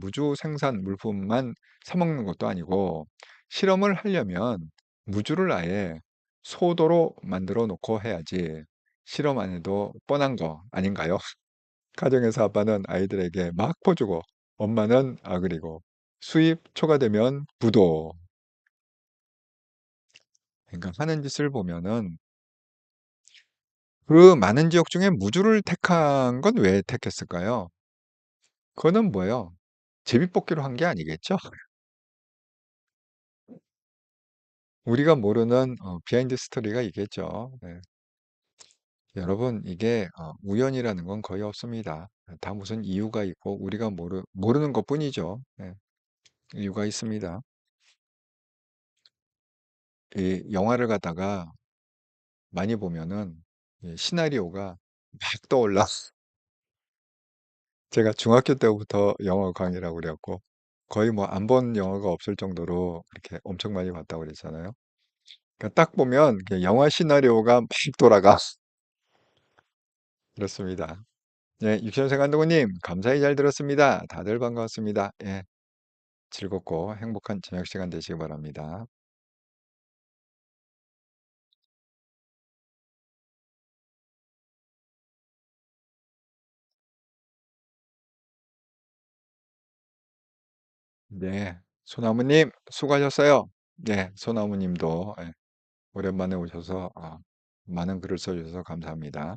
무주 생산 물품만 사 먹는 것도 아니고 실험을 하려면 무주를 아예 소도로 만들어 놓고 해야지. 실험 안 해도 뻔한 거 아닌가요? 가정에서 아빠는 아이들에게 막 퍼주고 엄마는 아그리고 수입 초과되면 부도. 그러니까 하는 짓을 보면은 그 많은 지역 중에 무주를 택한 건 왜 택했을까요? 그거는 뭐예요? 제비뽑기로 한 게 아니겠죠? 우리가 모르는 비하인드 스토리가 있겠죠. 네. 여러분, 이게 우연이라는 건 거의 없습니다. 다 무슨 이유가 있고 우리가 모르는 것뿐이죠. 네. 이유가 있습니다. 이 영화를 갖다가 많이 보면은 이 시나리오가 막 떠올라. 제가 중학교 때부터 영어 강의라고 그래갖고 거의 뭐 안 본 영화가 없을 정도로 그렇게 엄청 많이 봤다고 그랬잖아요. 그러니까 딱 보면 영화 시나리오가 막 돌아가. 그렇습니다. 예, 육천생 한동훈님, 감사히 잘 들었습니다. 다들 반가웠습니다. 예, 즐겁고 행복한 저녁 시간 되시기 바랍니다. 네, 소나무님, 수고하셨어요. 네, 소나무님도 오랜만에 오셔서 많은 글을 써주셔서 감사합니다.